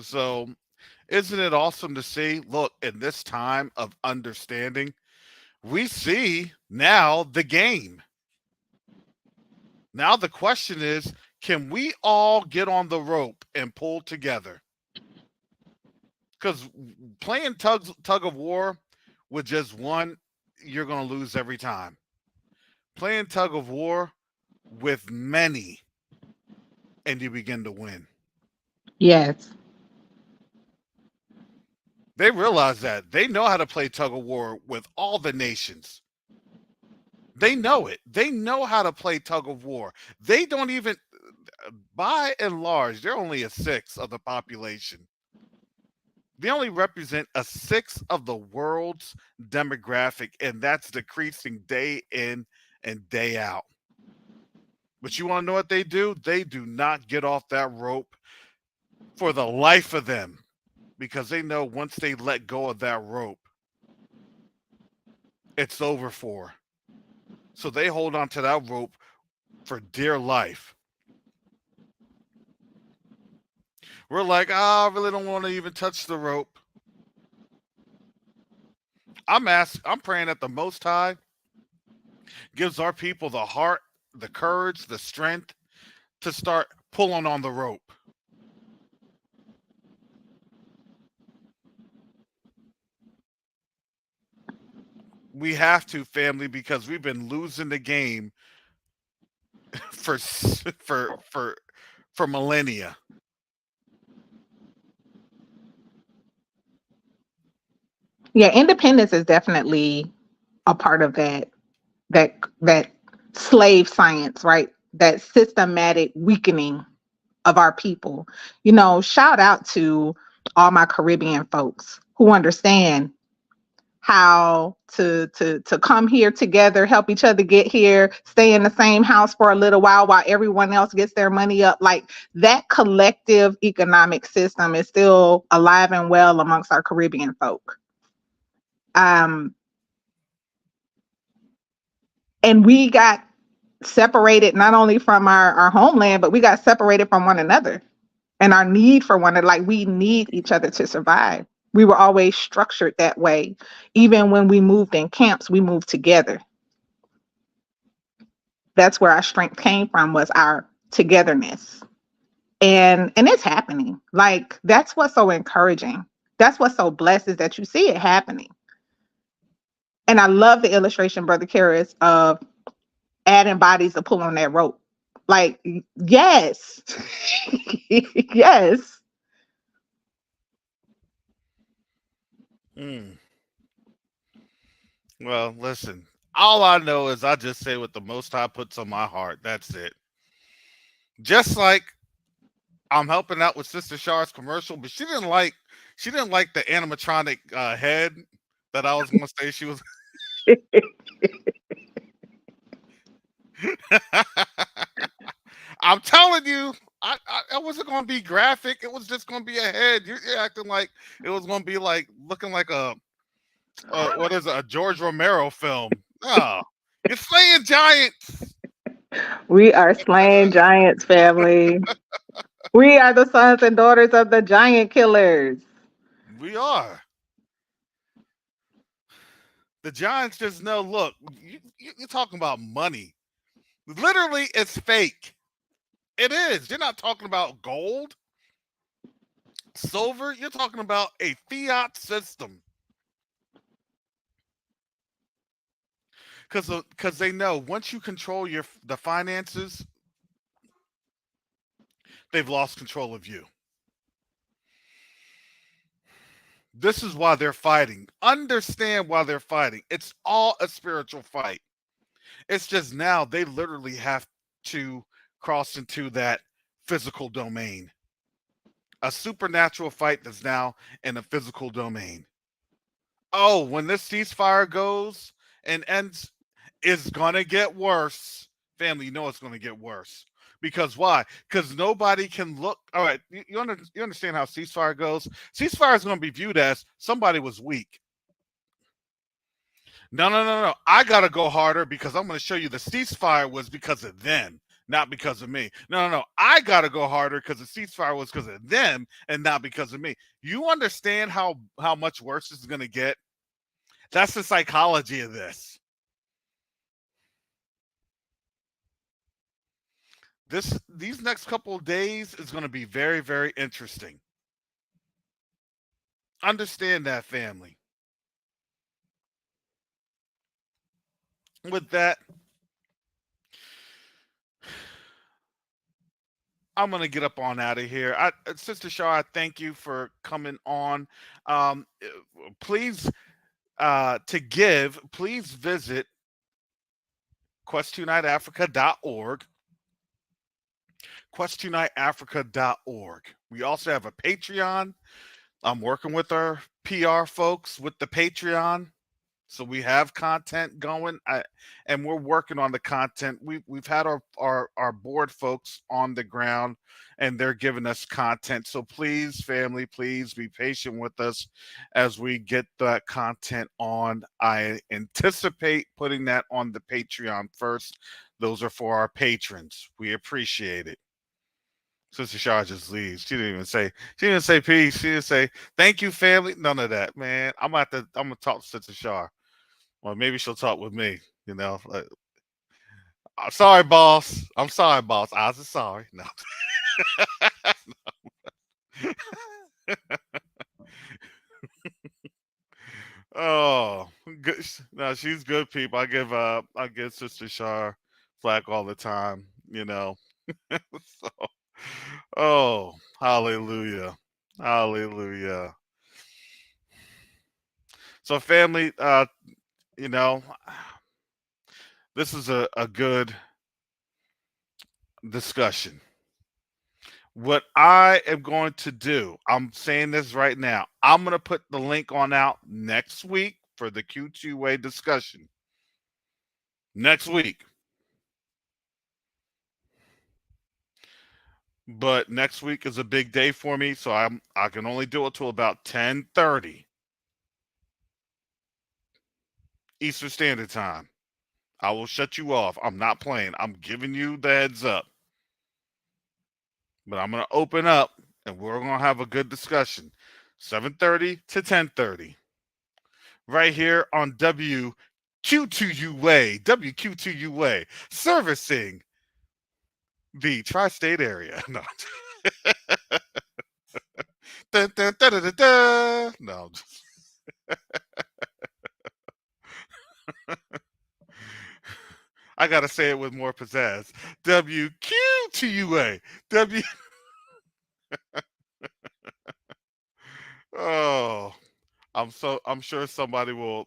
So, isn't it awesome to see? Look, in this time of understanding, we see now the game. Now the question is, can we all get on the rope and pull together? Because playing tug of war with just one, you're going to lose every time. Playing tug of war with many, and you begin to win. Yes. They realize that. They know how to play tug of war with all the nations. They know it. They know how to play tug of war. They don't even, by and large, they're only a sixth of the population. They only represent a sixth of the world's demographic, and that's decreasing day in and day out. But you want to know what they do? They do not get off that rope for the life of them, because they know once they let go of that rope, it's over for. So they hold on to that rope for dear life. We're like, I really don't want to even touch the rope. I'm praying that the Most High gives our people the heart, the courage, the strength to start pulling on the rope. We have to, family, because we've been losing the game for for millennia. Yeah, independence is definitely a part of that slave science, right? That systematic weakening of our people. Shout out to all my Caribbean folks who understand how to come here together, help each other get here, stay in the same house for a little while everyone else gets their money up. Like, that collective economic system is still alive and well amongst our Caribbean folk. Um, and we got separated not only from our homeland, but we got separated from one another and our need for one another. Like, we need each other to survive. We were always structured that way. Even when we moved in camps, we moved together. That's where our strength came from, was our togetherness. And it's happening. Like, that's what's so encouraging. That's what's so blessed, is that you see it happening. And I love the illustration, Brother Karis, of adding bodies to pull on that rope. Like, yes. Yes. Mm. Well, listen, all I know is I just say what the Most High puts on my heart. That's it. Just like I'm helping out with Sister Shar's commercial, but she didn't like the animatronic head that I was going to say she was. I'm telling you, I wasn't going to be graphic. It was just going to be a head. You're acting like it was going to be like looking like a what is it, a George Romero film. No, you're slaying giants. We are slaying giants, family. We are the sons and daughters of the giant killers. We are. The Giants just know, look, you're talking about money. Literally, it's fake. It is. You're not talking about gold, silver. You're talking about a fiat system. Because they know once you control the finances, they've lost control of you. This is why they're fighting. Understand why they're fighting. It's all a spiritual fight. It's just now they literally have to cross into that physical domain. A supernatural fight that's now in a physical domain. Oh, when this ceasefire goes and ends, it's going to get worse. Family, you know it's going to get worse. Because why? Because nobody can look. All right, you understand how ceasefire goes? Ceasefire is going to be viewed as somebody was weak. No. I got to go harder because I'm going to show you the ceasefire was because of them, not because of me. No. I got to go harder because the ceasefire was because of them and not because of me. You understand how much worse this is going to get? That's the psychology of this. These next couple of days is going to be very, very interesting. Understand that, family. With that, I'm gonna get up on out of here. Sister Shaw, I thank you for coming on. Please, to give, please visit quest2nightafrica.org. quest2nightafrica.org. We also have a Patreon. I'm working with our PR folks with the Patreon. So we have content going, and we're working on the content. We've had our board folks on the ground, and they're giving us content. So please, family, please be patient with us as we get that content on. I anticipate putting that on the Patreon first. Those are for our patrons. We appreciate it. Sister Shaw just leaves. She didn't even say peace. She didn't say thank you, family. None of that, man. I'm gonna talk to Sister Shaw. Or maybe she'll talk with me, Like, I'm sorry, boss. I'm sorry, boss. I was sorry. No. Oh, good. No, she's good people. I give Sister Shar flack all the time, So, oh, hallelujah. Hallelujah. So family, you know, this is a good discussion. What I am going to do, I'm saying this right now. I'm going to put the link on out next week for the Q2UA discussion. Next week. But next week is a big day for me, so I can only do it till about 10:30 Eastern Standard Time. I will shut you off. I'm not playing. I'm giving you the heads up. But I'm going to open up and we're going to have a good discussion. 7:30 to 10:30. Right here on WQ2UA, WQ2UA, servicing the tri-state area. No. Dun, dun, dun, dun, dun, dun. No. I gotta say it with more pizzazz. WQ2UA. W. Oh, I'm sure somebody will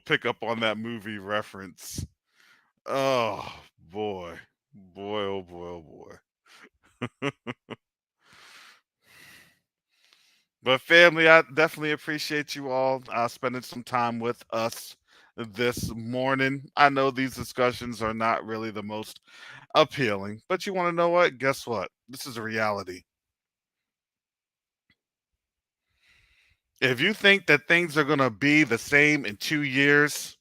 pick up on that movie reference. Oh boy, oh boy, oh boy. But family, I definitely appreciate you all spending some time with us this morning. I know these discussions are not really the most appealing, but you want to know what? Guess what? This is a reality. If you think that things are going to be the same in 2 years,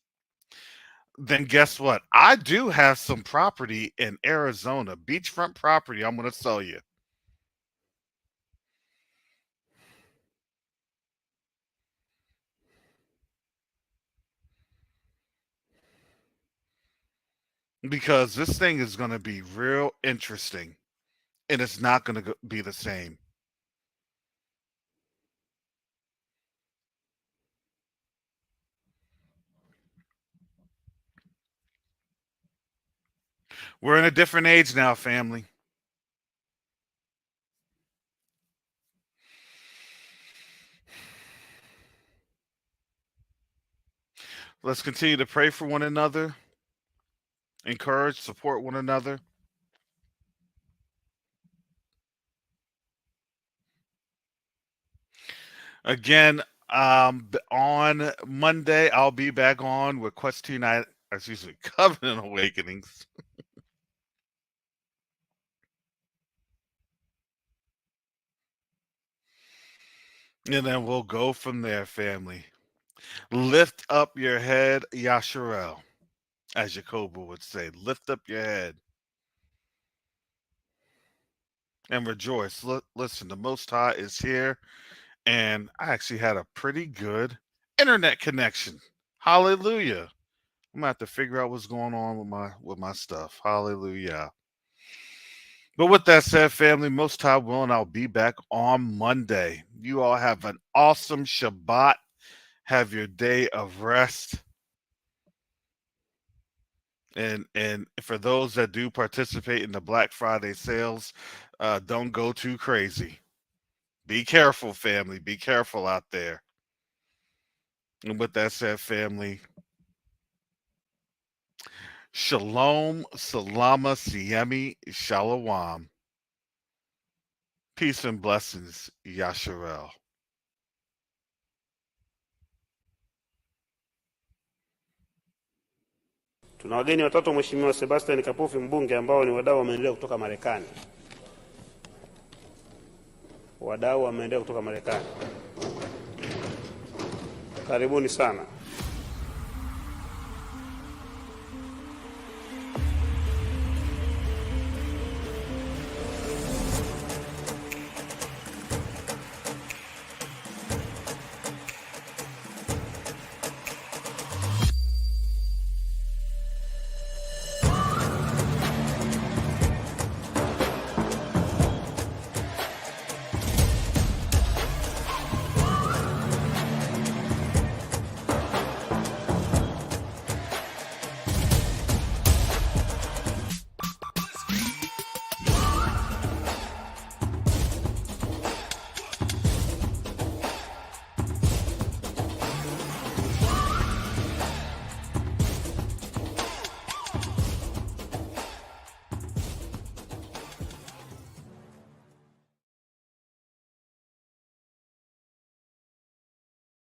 then guess what? I do have some property in Arizona, beachfront property I'm going to sell you. Because this thing is going to be real interesting and it's not going to be the same. We're in a different age now, family. Let's continue to pray for one another, encourage, support one another. Again, on Monday, I'll be back on with Quest 2 Night Excuse me, Covenant Awakenings. And then we'll go from there, family. Lift up your head, Yasharel, as Jacoba would say. Lift up your head and rejoice. Listen, the Most High is here, and I actually had a pretty good internet connection. Hallelujah. I'm gonna have to figure out what's going on with my stuff. Hallelujah. But with that said, family, Most High willing, I'll be back on Monday. You all have an awesome Shabbat. Have your day of rest. And for those that do participate in the Black Friday sales, don't go too crazy. Be careful, family. Be careful out there. And with that said, family, Shalom, Salama, Siemi, Shalom. Peace and blessings, Yasharel. Tuna wageni watatu wa Mheshimiwa Sebastian Kapufi mbunge ambao ni wadau wa maendeleo kutoka Marekani. Wadau wa maendeleo kutoka Marekani. Karibuni sana.